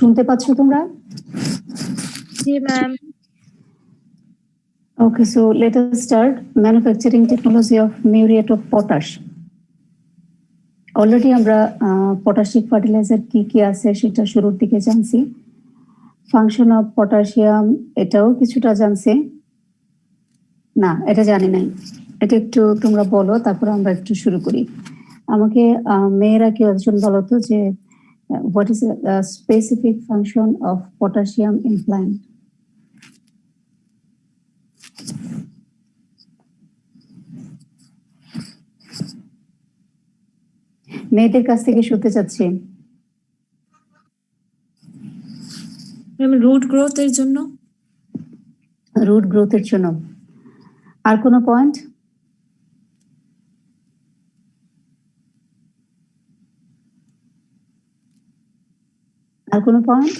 শুনতে পাচ্ছ তোমরা? জি ma'am. Okay, so let us start manufacturing technology of muriate of potash. Already আমরা পটাশিক fertiliser কি কি আছে সেটা শুরুর দিকে জানছি। ফাংশন অফ পটাশিয়াম এটাও কিছুটা জানছি, না এটা জানি নাই, এটা একটু তোমরা বলো, তারপর আমরা একটু শুরু করি। আমাকে মেয়েরা কেউ একজন বলো তো যে what is specific function of potassium in plant. মেয়েদের কাছ থেকে শুনতে চাচ্ছি। রুট গ্রোথের জন্য। রুট গ্রোথের জন্য। আর কোনো পয়েন্ট? আর কোনো পয়েন্ট?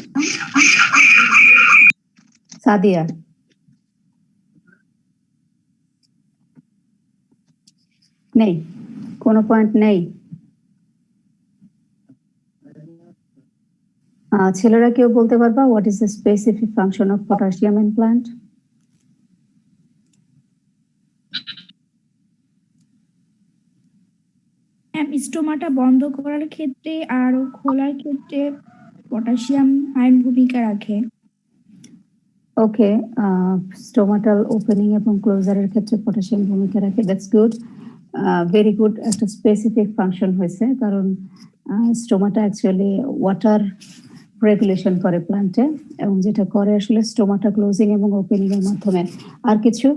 সাদিয়া? নেই, কোনো পয়েন্ট নেই। ছেলেরা কেউ বলতে পারবা what is the specific function of potassium in plant? Stomata বন্ধ করার ক্ষেত্রে আর খোলার ক্ষেত্রে পটাশিয়াম আয়ন ভূমিকা রাখে। ওকে, স্টোমাটাল ওপেনিং এবং ক্লোজারের ক্ষেত্রে পটাশিয়াম ভূমিকা রাখে, দ্যাটস গুড, ভেরি গুড। একটা স্পেসিফিক ফাংশন হয়েছে, কারণ স্টোমাটা অ্যাকচুয়ালি ওয়াটার রেগুলেশন করে প্ল্যান্টে, এবং যেটা করে আসলে স্টোমাটা ক্লোজিং এবং ওপেনিং এর মাধ্যমে। আর কিছু?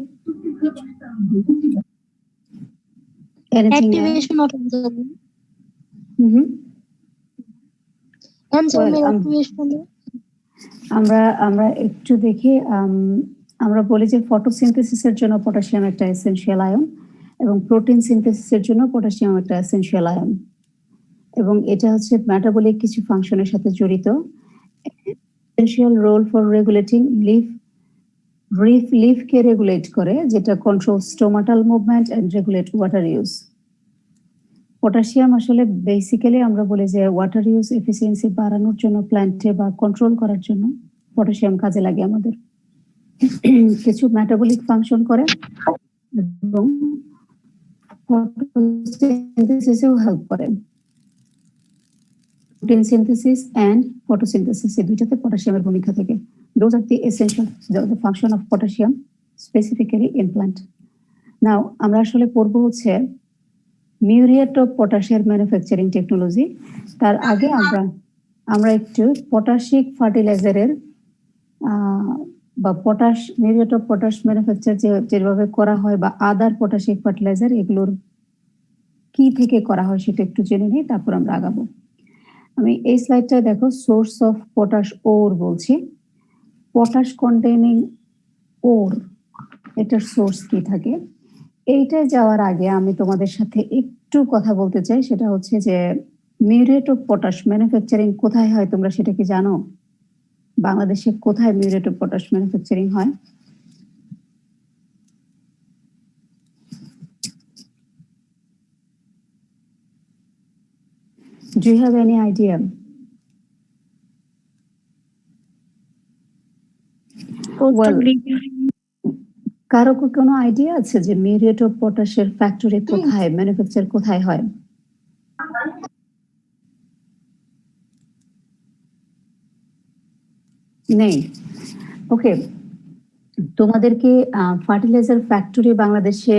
অ্যাক্টিভেশন অফ আমরা একটু দেখি, আমরা বলি যে ফটোসিনথেসিসের জন্য পটাশিয়াম একটা এসেনশিয়াল আয়ন, এবং প্রোটিন সিনথেসিসের জন্য পটাশিয়াম একটা এসেনশিয়াল আয়ন, এবং এটা হচ্ছে মেটাবলিক কিছু ফাংশনের সাথে জড়িত। এসেনশিয়াল রোল ফর রেগুলেটিং লিফকে রেগুলেট করে, যেটা control stomatal movement and regulate water use. Potassium আসলে বেসিক্যালি আমরা বলি যে ওয়াটার ইউজ এফিসিয়েন্সি বাড়ানোর জন্য প্ল্যান্টে বা কন্ট্রোল করার জন্য পটাশিয়াম কাজে লাগে আমাদের। কিছু মেটাবলিক ফাংশন করে এবং ফটোসিনথেসিসেও হেল্প করে। প্রোটিন সিনথেসিস এন্ড ফটোসিনথেসিস এই দুইটাতে পটাশিয়ামের ভূমিকা থাকে। Those are the essential the function of potassium specifically in plant. Now আমরা আসলে পড়বো হচ্ছে muriate of potassium manufacturing technology. তার আগে আমরা একটু পটাশিক ফার্টিলাইজারের বা potash muriate of potash manufacture যেভাবে করা হয় বা আদার পটাশিক ফার্টিলাইজার এগুলোর কি থেকে করা হয় সেটা একটু জেনে নিই, তারপর আমরা আগাবো। আমি এই স্লাইডটা দেখো, সোর্স অফ পটাশ ওর বলছি। পটাশ কন্টেইনিং ওর, এটার সোর্স কি থাকে এইটা যাওয়ার আগে আমি তোমাদের সাথে একটু কথা বলতে চাই। সেটা হচ্ছে যে মিউরেট অফ পটাশ ম্যানুফ্যাকচারিং কোথায় হয় তোমরা সেটা কি জানো? বাংলাদেশে কোথায় মিউরেট অফ পটাশ ম্যানুফ্যাকচারিং হয়? Do you have any idea? Well, কারো কোনো আইডিয়া আছে যে মিউরেট অফ পটাশের ফ্যাক্টরি কোথায়, ম্যানুফ্যাকচার কোথায় হয়? নেই। ওকে, তোমাদেরকে ফার্টিলাইজার ফ্যাক্টরি বাংলাদেশে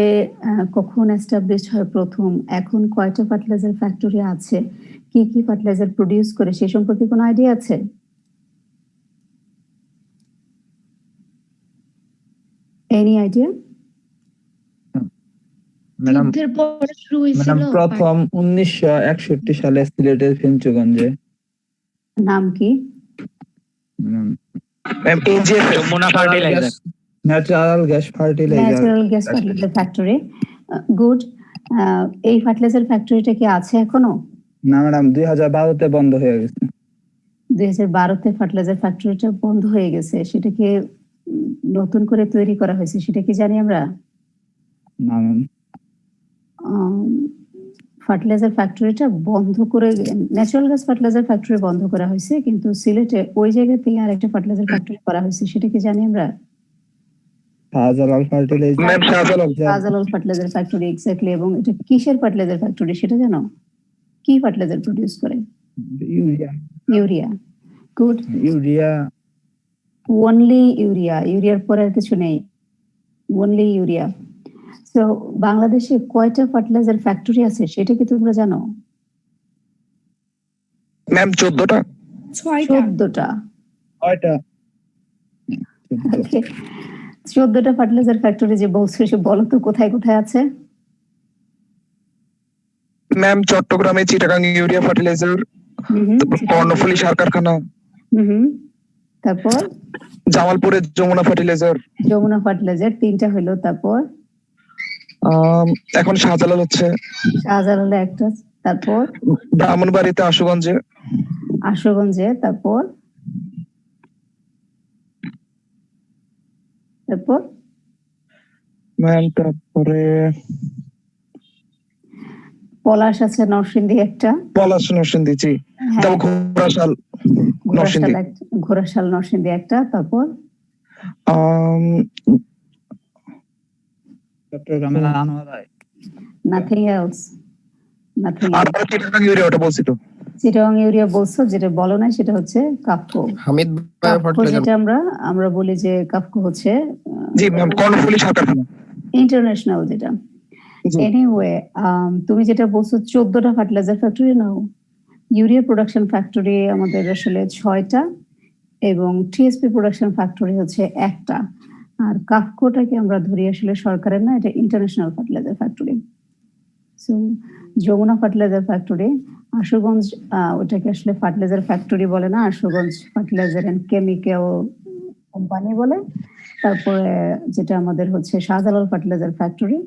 কখন এস্টাবলিশ হয় প্রথম, এখন কয়টা ফার্টিলাইজার ফ্যাক্টরি আছে, কি কি ফার্টিলাইজার প্রডিউস করে সে সম্পর্কে কোনো আইডিয়া আছে? Any idea? ম্যাডাম প্রথম 1961 সালে সিলেটের ফেঞ্চুগঞ্জে। নাম কি? Natural gas fertiliser factory. Good. এই ফার্টিলাইজার ফ্যাক্টরিটা কি আছে এখনো? না ম্যাডাম, 2012-তে বন্ধ হয়ে গেছে। 2012-তে ফার্টিলাইজার ফ্যাক্টরিটা বন্ধ হয়ে গেছে, সেটাকে নতুন করে তৈরি করা হয়েছে সেটা কি জানি আমরা? না ম্যাম। ফার্টিলাইজার ফ্যাক্টরিটা বন্ধ করে, ন্যাচারাল গ্যাস ফার্টিলাইজার ফ্যাক্টরি বন্ধ করা হয়েছে, কিন্তু সিলেটে ওই জায়গাতেই আরেকটা ফার্টিলাইজার ফ্যাক্টরি করা হয়েছে, সেটা কি জানি আমরা? Shahjalal fertilizer. Ma'am Shahjalal fertilizer factory, exactly. এবং এটা কিসের ফার্টিলাইজার ফ্যাক্টরি সেটা জানো? কি ফার্টিলাইজার প্রডিউস করে? Urea. Urea. Good. Urea. Only urea, ইউরিয়ার পরে আর কিছু নেই, অনলি ইউরিয়া। তো বাংলাদেশে কয়টা ফার্টিলাইজার ফ্যাক্টরি আছে সেটা কি তোমরা জানো? ম্যাম 14টা। 14টা। কয়টা? 14টা ফার্টিলাইজার ফ্যাক্টরি যে বলছো, সে বলো তো কোথায় কোথায় আছে? ম্যাম চট্টগ্রামে চিটাগাং ইউরিয়া ফার্টিলাইজার, তারপর কর্ণফুলী সার কারখানা, তারপর জামালপুরে যমুনা ফার্টিলাইজার। যমুনা ফার্টিলাইজার 3টা হলো। তারপর এখন শাহজালাল হচ্ছে। শাহজালালে একটা। তারপর ব্রাহ্মণবাড়িতে, আশুগঞ্জে। আশুগঞ্জে। তারপর তারপর ম্যাম তারপরে পলাশ আছে নরসিংদী একটা। পলাশ নরসিংদী, জি। তারপর ঘোড়াশাল নরসিংদী। ঘোড়াশাল নরসিংদী একটা। তারপর চট্টগ্রামের আনোয়ারায়। Nothing else. নাথিং আর এলস। চিটাগাং ইউরিয়া, ওটা বলছি তো। চিটাগাং ইউরিয়া বলছো, যেটা বলো না সেটা হচ্ছে কাফকো। হামিদ কাফকো যেটা আমরা বলি যে কাফকো হচ্ছে জি ম্যাম, কর্ণফুলী সার কারখানা ইন্টারন্যাশনাল যেটা। জি। এনিওয়ে, তুমি যেটা বলছো 14টা ফার্টিলাইজার ফ্যাক্টরি নাও, ইউরিয়া প্রোডাকশন ফ্যাক্টরি আমাদের আসলে 6টা, এবং টিএসপি প্রোডাকশন ফ্যাক্টরি হচ্ছে একটা। আর কাফকোটাকে আমরা ধরি আসলে সরকারের না, এটা international fertilizer factory. So Jamuna fertilizer factory, Ashuganj, ওটাকে আসলে ফার্টিলাইজার ফ্যাক্টরি বলে না, Ashuganj fertilizer and chemical company বলে। তারপরে যেটা আমাদের হচ্ছে Shahjalal fertilizer factory,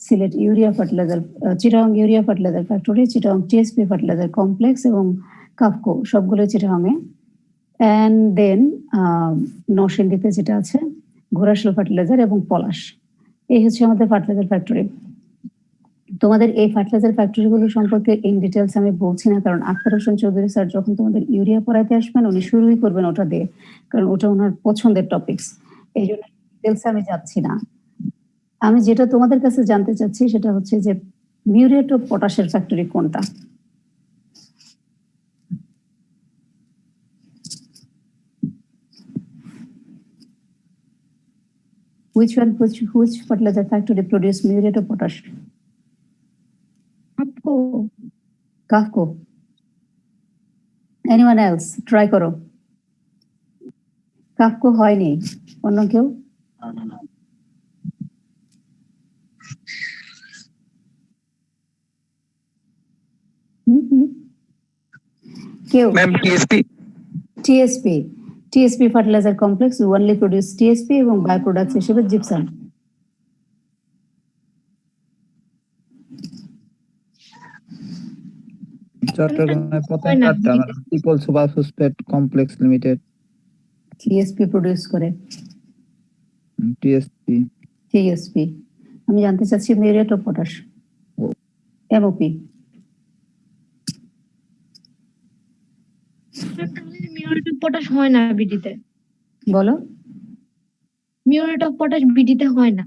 Sylhet urea fertilizer, Chittagong urea fertilizer factory, Chittagong TSP fertilizer complex এবং কাফকো, সবগুলো চিটাগাংয়ে। অ্যান্ড দেন নরসিংদীতে যেটা আছে ঘোড়াশাল ফার্টিলাইজার এবং পলাশ। এই হচ্ছে আমাদের ফার্টিলাইজার ফ্যাক্টরি। তোমাদের এই ফার্টিলাইজার ফ্যাক্টরিগুলো সম্পর্কে ইন ডিটেলস আমি বলছি না, কারণ আখতার হোসেন চৌধুরী স্যার যখন তোমাদের ইউরিয়া পড়াইতে আসবেন উনি শুরুই করবেন ওটা দিয়ে, কারণ ওটা ওনার পছন্দের টপিকস। এই জন্য ডিটেলসে আমি যাচ্ছি না। আমি যেটা তোমাদের কাছে জানতে চাচ্ছি সেটা হচ্ছে যে মিউরেট অফ পটাশের ফ্যাক্টরি কোনটা? Which fertilizer factory produce muriate of potash? KAFCO. Anyone else? Try করো। কাফকো হয়নি, অন্য কেউ? কেউ? Ma'am TSP. TSP fertilizer complex only produce TSP এবং বাই প্রোডাক্টস হিসেবে জিপসাম। চট্টগ্রামে প্রথম কাটটা আমরা triple super phosphate complex limited TSP produce করে। টিএসপি। আমি জানতে চাচ্ছি muriate of potash, MOP. Muriate of potash হয় না বিডিতে। বলো। মিউরেট অফ পটাশ বিডিতে হয় না।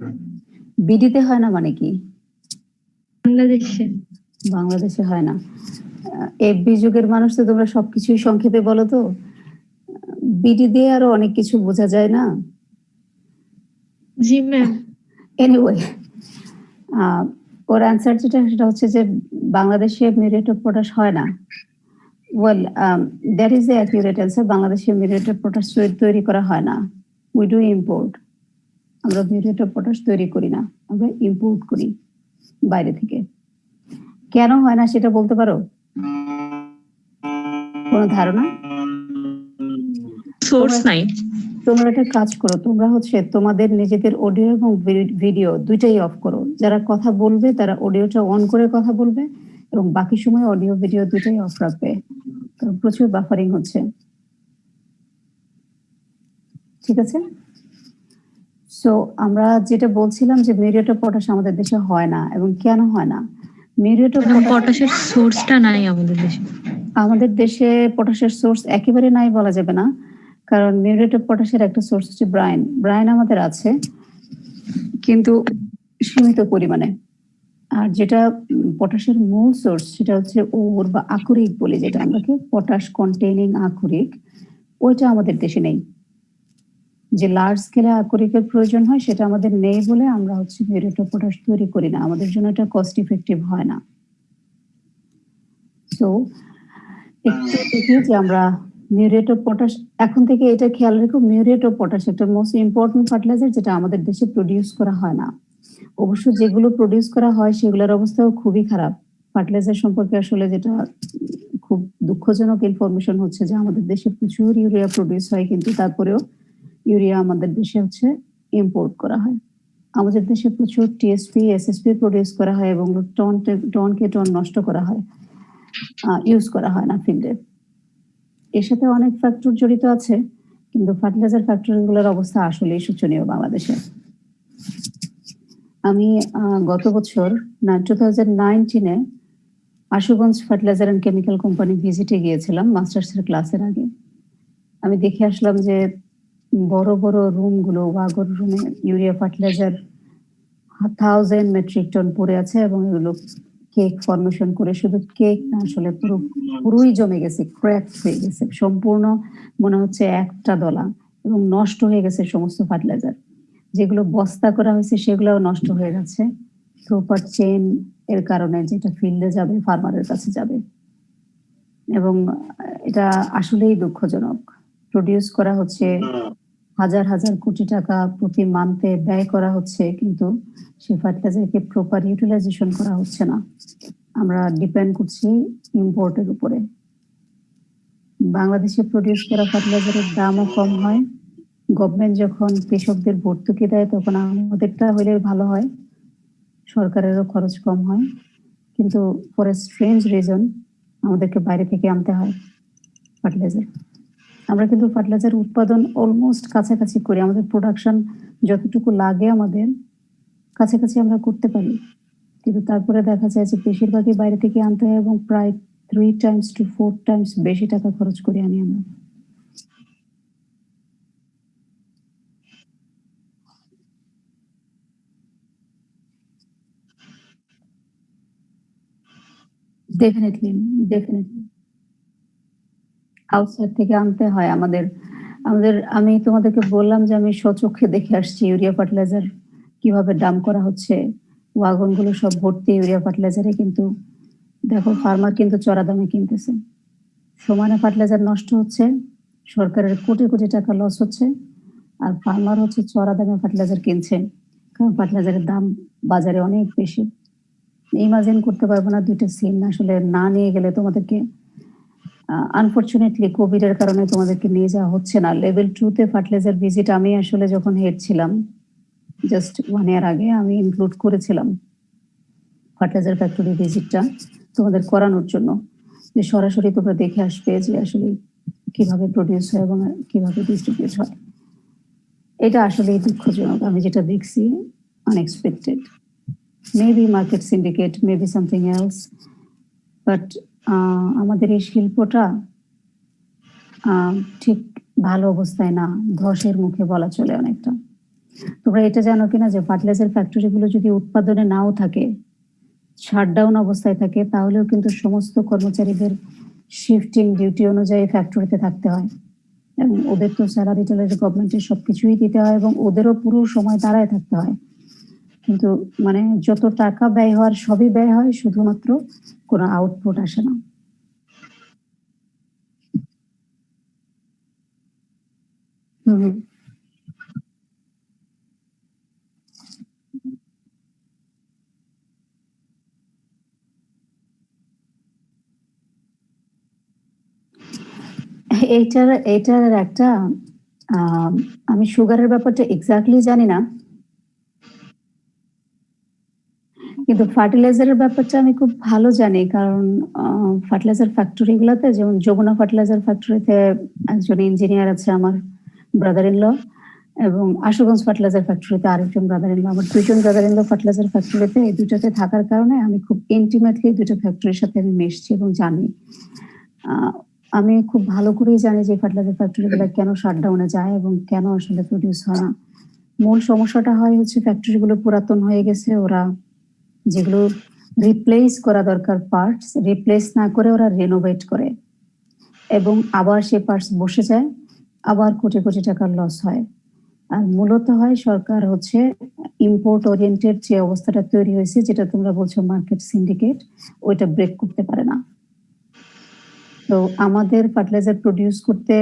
বিডিতে হয় না মানে কি? বাংলাদেশে হয় না। এফবি যুগের মানুষ তো, তোমরা সবকিছুই সংক্ষেপে বলো তো। বিডি দিয়ে আরো অনেক কিছু বোঝা যায় না? জি ম্যাম। এনিওয়ে, ওর অ্যান্সার যেটা সেটা হচ্ছে যে বাংলাদেশে মিউরেট অফ পটাশ হয় না। Well, that is the accurate answer. বাংলাদেশে মিউরেট অফ পটাশ তৈরি করা হয় না। We do import. আমরা মিউরেট অফ পটাশ তৈরি করি না, আমরা ইম্পোর্ট করি বাইরে থেকে। কেন হয় না সেটা বলতে পারো? কোনো ধারণা? সোর্স নাই। তোমরা একটা কাজ করো, তোমরা হচ্ছে তোমাদের নিজেদের অডিও এবং ভিডিও দুইটাই অফ করো। যারা কথা বলবে তারা অডিওটা অন করে কথা বলবে এবং বাকি সময় অডিও ভিডিও দুইটাই অফ রাখবে, কারণ প্রচুর বাফারিং হচ্ছে। ঠিক আছে? সো আমরা যেটা বলছিলাম যে মিউরেট অফ পটাশ আমাদের দেশে হয় না, এবং কেন হয় না? মিউরেট অফ ম্যাডাম পটাশের সোর্সটা নাই আমাদের দেশে। আমাদের দেশে পটাশের সোর্স একেবারে নাই বলা যাবে না, কারণ মিউরেট অফ পটাশের একটা সোর্স হচ্ছে ব্রাইন। ব্রাইন আমাদের আছে, কিন্তু সীমিত পরিমাণে। আর যেটা পটাশের মূল সোর্স সেটা হচ্ছে ওর বা আকরিক বলি, যেটা আমরা পটাশ কন্টেইনিং আকরিক, ওইটা আমাদের দেশে নেই। যে লার্জ স্কেলে আকরিকের প্রয়োজন হয় সেটা আমাদের নেই বলে আমরা হচ্ছে মিউরেট অফ পটাশ তৈরি করি না, আমাদের জন্য এটা কস্ট ইফেক্টিভ হয় না। তো একটু দেখি যে আমরা মিউরেট অফ পটাশ এখন থেকে এটা খেয়াল রেখো, মিউরেট অফ পটাশ একটা মোস্ট ইম্পর্টেন্ট ফার্টিলাইজার যেটা আমাদের দেশে প্রডিউস করা হয় না। অবশ্য যেগুলো প্রডিউস করা হয় সেগুলোর অবস্থাও খুবই খারাপ। ফার্টিলাইজার সম্পর্কে আসলে যেটা খুব দুঃখজনক ইনফরমেশন হচ্ছে যে আমাদের দেশে প্রচুর ইউরিয়া প্রডিউস হয়, কিন্তু তারপরেও ইউরিয়া আমাদের দেশে হচ্ছে ইম্পোর্ট করা হয়। আমাদের দেশে প্রচুর টিএসপি এসএসপি প্রডিউস করা হয় এবং টনকে টন নষ্ট করা হয়, ইউজ করা হয় না ফিল্ডে। এর সাথে অনেক ফ্যাক্টর জড়িত আছে, কিন্তু ফার্টিলাইজার ফ্যাক্টরিগুলোর অবস্থা আসলেই শোচনীয় বাংলাদেশে। আমি গত বছর 2019-এ Ashuganj fertilizer and chemical company ভিজিটে গিয়েছিলাম মাস্টার্সের ক্লাসের আগে। আমি দেখে আসলাম যে বড় বড় রুমগুলো, ওয়াগন রুমে ইউরিয়া ফার্টিলাইজার 1000 মেট্রিক টন পড়ে আছে এবং এগুলো কেক ফর্মেশন করে, শুধু কেক না আসলে পুরোই জমে গেছে, ক্র্যাক হয়ে গেছে সম্পূর্ণ, মনে হচ্ছে একটা দলা, এবং নষ্ট হয়ে গেছে সমস্ত ফার্টিলাইজার। যেগুলো বস্তা করা হয়েছে সেগুলোও নষ্ট হয়ে যাচ্ছে প্রপার চেইন এর কারণে, যেটা ফিল্ডে যাবে ফার্মারের কাছে যাবে। এবং এটা আসলেই দুঃখজনক। প্রডিউস করা হচ্ছে হাজার হাজার কোটি টাকা প্রতি মান্থে ব্যয় করা হচ্ছে, কিন্তু সেই ফার্টিলাইজারকে প্রপার ইউটিলাইজেশন করা হচ্ছে না। আমরা ডিপেন্ড করছি ইম্পোর্টের উপরে। বাংলাদেশে প্রডিউস করা ফার্টিলাইজারের দামও কম হয়। গভর্নমেন্ট যখন কৃষকদের ভর্তুকি দেয় তখন আমাদেরটা হলে ভালো হয়, সরকারেরও খরচ কম হয়, কিন্তু ফর এ স্ট্রেঞ্জ রিজন আমাদেরকে বাইরে থেকে আনতে হয় ফার্টিলাইজার। আমরা কিন্তু ফার্টিলাইজার উৎপাদন অলমোস্ট কাছাকাছি করি, আমাদের প্রোডাকশন যতটুকু লাগে আমাদের কাছাকাছি আমরা করতে পারি, কিন্তু তারপরে দেখা যায় যে বেশিরভাগই বাইরে থেকে আনতে হয় এবং প্রায় 3 times to 4 times বেশি টাকা খরচ করে আনি আমরা। ডেফিনেটলি আউটসাইড থেকে আনতে হয় আমাদের। আমি তোমাদেরকে বললাম যে আমি স্বচক্ষে দেখে আসছি ইউরিয়া ফার্টিলাইজার কিভাবে ডাম্প করা হচ্ছে, ওয়াগন গুলো সব ভর্তি ইউরিয়া ফার্টিলাইজারে, কিন্তু দেখো ফার্মার কিন্তু চড়া দামে কিনতেছে, সমানে ফার্টিলাইজার নষ্ট হচ্ছে, সরকারের কোটি কোটি টাকা লস হচ্ছে, আর ফার্মার হচ্ছে চড়া দামে ফার্টিলাইজার কিনছে, কারণ ফার্টিলাইজারের দাম বাজারে অনেক বেশি। ইমাজিন করতে পারবো না দুইটা সিন আসলে না নিয়ে গেলে তোমাদেরকে। আনফরচুনেটলি কোভিড এর কারণে তোমাদেরকে নিয়ে যাওয়া হচ্ছে না। লেভেল 2-তে ফার্টিলাইজার ভিজিট আমি আসলে যখন হেড ছিলাম জাস্ট 1 year আগে আমি ইনক্লুড করেছিলাম ফার্টিলাইজার ফ্যাক্টরি ভিজিটটা তোমাদের করানোর জন্য, যে সরাসরি তোমরা দেখে আসবে যে আসলে কিভাবে প্রডিউস হয় এবং কিভাবে ডিস্ট্রিবিউট হয়। এটা আসলে দুঃখজনক, আমি যেটা দেখছি unexpected. Maybe market syndicate, maybe something else, but আমাদের এই শিল্পটা ঠিক ভালো অবস্থায় না, ধসের মুখে বলা চলে অনেকটা। তোমরা এটা জানো কিনা যে ফার্টিলাইজার ফ্যাক্টরিগুলো যদি উৎপাদনে নাও থাকে, শাটডাউন অবস্থায় থাকে, তাহলেও কিন্তু সমস্ত কর্মচারীদের শিফটিং ডিউটি অনুযায়ী ফ্যাক্টরিতে থাকতে হয়, এবং ওদের তো স্যালারি ট্যালারি গভর্নমেন্টের সবকিছুই দিতে হয় এবং ওদেরও পুরো সময় দাঁড়ায় থাকতে হয়। কিন্তু মানে যত টাকা ব্যয় হওয়ার সবই ব্যয় হয়, শুধুমাত্র কোনো আউটপুট আসে না। এইটার একটা আমি সুগারের ব্যাপারটা এক্স্যাক্টলি জানি না, কিন্তু ফার্টিলাইজারের ব্যাপারটা আমি খুব ভালো জানি, কারণ ফার্টিলাইজার ফ্যাক্টরিগুলোতে, যেমন যমুনা ফার্টিলাইজার ফ্যাক্টরিতে একজন ইঞ্জিনিয়ার আছে আমার ব্রাদার ইন ল, এবং আশুগঞ্জ ফার্টিলাইজার ফ্যাক্টরিতে আরেকজন ব্রাদার ইন ল, আমার দুইজন ব্রাদার ইন ল ফার্টিলাইজার ফ্যাক্টরিতে, এই দুটাতে থাকার কারণে আমি খুব ইন্টিমেটলি দুটো ফ্যাক্টরির সাথে আমি মেশছি এবং জানি। আমি খুব ভালো করেই জানি যে ফার্টিলাইজার ফ্যাক্টরিগুলো কেন শাটডাউনে যায় এবং কেন আসলে প্রডিউস হয় না। মূল সমস্যাটা হয় হচ্ছে ফ্যাক্টরিগুলো পুরাতন হয়ে গেছে, ওরা যেগুলো রিপ্লেস করা দরকার পার্টস রিপ্লেস না করে ওরা রেনোভেট করে এবং আবার সে পার্টস বসে যায়, আবার কোটি কোটি টাকার লস হয়। আর মূলত হয় সরকার হচ্ছে ইম্পোর্ট ওরিয়েন্টেড যে অবস্থাটা তৈরি হয়েছে, যেটা তোমরা বলছো মার্কেট সিন্ডিকেট, ওইটা ব্রেক করতে পারে না। তো আমাদের ফার্টিলাইজার প্রডিউস করতে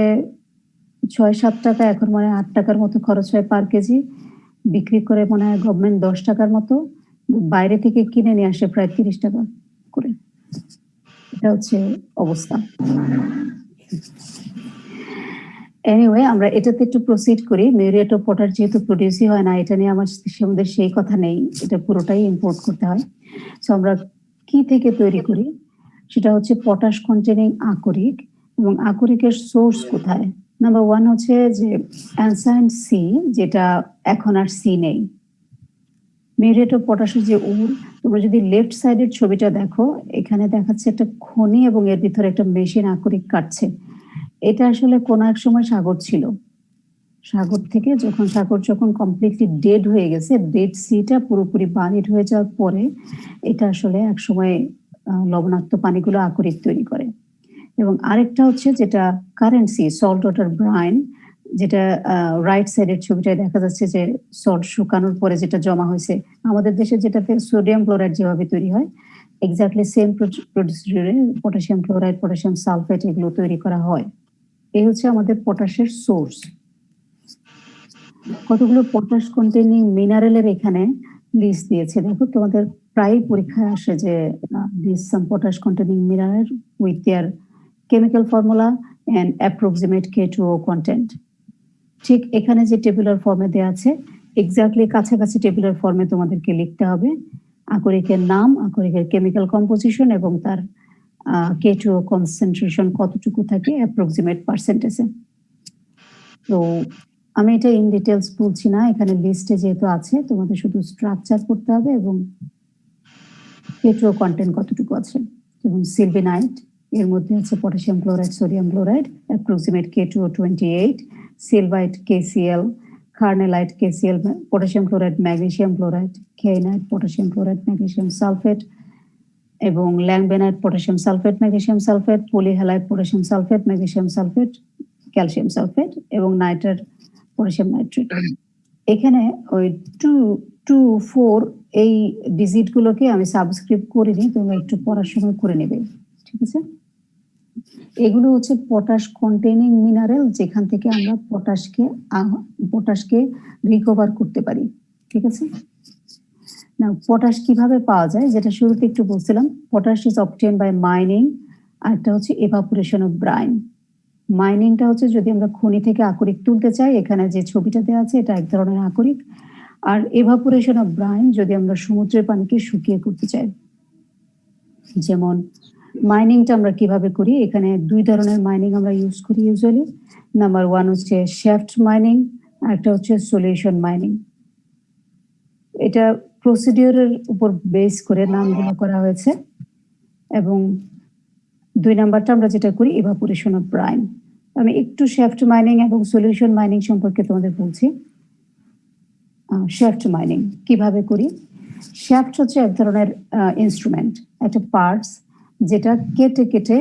৬-৭ টাকা, এখন মনে হয় ৮ টাকার মতো খরচ হয় পার কেজি, বিক্রি করে মনে হয় গভর্নমেন্ট 10 টাকার মতো, বাইরে থেকে কিনে নিয়ে আসে প্রায় 30 টাকা করে। এটা হচ্ছে অবস্থা। এনিওয়ে, আমরা এটাতে একটু প্রসিড করি। মিউরেট অফ পটাশ যেহেতু প্রডিউসই হয় না, এটা নিয়ে আমার সম্বন্ধে সেই কথা নেই, এটা পুরোটাই ইম্পোর্ট করতে হয়। সো আমরা কি থেকে তৈরি করি, সেটা হচ্ছে পটাশ কন্টেনিং আকরিক। এবং আকরিকের সোর্স কোথায়? নাম্বার 1 হচ্ছে যে অ্যানসাইন্ট সি, যেটা এখন আর সি নেই। মিউরেট অফ পটাশের যে তোমরা যদি লেফট সাইডের ছবিটা দেখো, এখানে দেখাচ্ছে একটা খনি এবং এর ভিতরে একটা মেশিন আকরিক কাটছে। এটা আসলে কোন এক সময় সাগর ছিল। সাগর থেকে যখন কমপ্লিটলি ডেড হয়ে গেছে, ডেড সিটা পুরোপুরি বানিড হয়ে যাওয়ার পরে এটা আসলে এক সময় লবণাক্ত পানিগুলো আকরিক তৈরি করে। এবং আরেকটা হচ্ছে যেটা current sea, salt water brine, যেটা রাইট সাইডের ছবিটায় দেখা যাচ্ছে যে সল্ট শুকানোর পরে যেটা জমা হয়েছে। আমাদের দেশে যেটাতে সোডিয়াম ক্লোরাইড যেভাবে তৈরি হয়, এক্স্যাক্টলি সেম প্রসিডিউরে পটাশিয়াম ক্লোরাইড, পটাশিয়াম সালফেট এগুলো তৈরি করা হয়। এই হচ্ছে আমাদের পটাশের সোর্স। কতগুলো পটাশ কন্টেনিং মিনারেলের এখানে লিস্ট দিয়েছে। দেখো, তোমাদের প্রায় পরীক্ষায় আসে যে this some potash containing mineral with their chemical formula and approximate K2O content. ঠিক এখানে যে টেবুলার ফর্মে দেওয়া আছে, এক্স্যাক্টলি কাছাকাছি টেবুলার ফর্মে তোমাদেরকে লিখতে হবে আকরিকের নাম, আকরিকের কেমিক্যাল কম্পোজিশন এবং তার K2O কনসেন্ট্রেশন কতটুকু থাকে অ্যাপ্রক্সিমেট পার্সেন্টেজে। তো আমি এটা ইন ডিটেলস বলছি না, এখানে লিস্টে যেহেতু আছে, তোমাদের শুধু স্ট্রাকচার করতে হবে এবং K2O কন্টেন্ট কতটুকু আছে। এবং সিলভিনাইট, এর মধ্যে আছে potassium chloride, sodium chloride, approximate K2O 28, sylvite KCl, carnallite KCl, potassium chloride, magnesium chloride, kainite, potassium chloride, magnesium sulphate, এবং langbeinite, potassium sulphate, magnesium sulphate, polyhalite, potassium sulphate, magnesium sulphate, calcium sulphate এবং nitrate, potassium nitrate. এখানে ওই 2, 2, 4 এই digit গুলোকে আমি subscript করিনি, তোমরা একটু পড়ার সময় করে নেবে, ঠিক আছে? এগুলো হচ্ছে পটাশ কন্টেনিং মিনারেল, যেখান থেকে আমরা পটাশকে রিকভার করতে পারি, ঠিক আছে? না, পটাশ কিভাবে পাওয়া যায়, যেটা শুরুতে একটু বলছিলাম, potash is obtained by mining, আর একটা হচ্ছে এভাপোরেশন অফ ব্রাইন। মাইনিংটা হচ্ছে যদি আমরা খনি থেকে আকরিক তুলতে চাই, এখানে যে ছবিটা দেওয়া আছে এটা এক ধরনের আকরিক। আর এভাপোরেশন অফ ব্রাইন যদি আমরা সমুদ্রের পানিকে শুকিয়ে করতে চাই। যেমন মাইনিংটা আমরা কিভাবে করি, এখানে 2 ধরনের মাইনিং আমরা ইউজ করি ইউজুয়ালি। নাম্বার 1 হচ্ছে শ্যাফট মাইনিং, আর একটা হচ্ছে সলিউশন মাইনিং। এটা প্রসিডিউরের উপর বেস করে নামগুলো করা হয়েছে। এবং 2 নাম্বারটা আমরা যেটা করি এভাপোরেশন অফ ব্রাইন। আমি একটু শ্যাফট মাইনিং এবং সলিউশন মাইনিং সম্পর্কে তোমাদের বলছি। শ্যাফট মাইনিং কিভাবে করি? শ্যাফট হচ্ছে এক ধরনের ইনস্ট্রুমেন্ট, একটা পার্টস, যেটা কেটে কেটে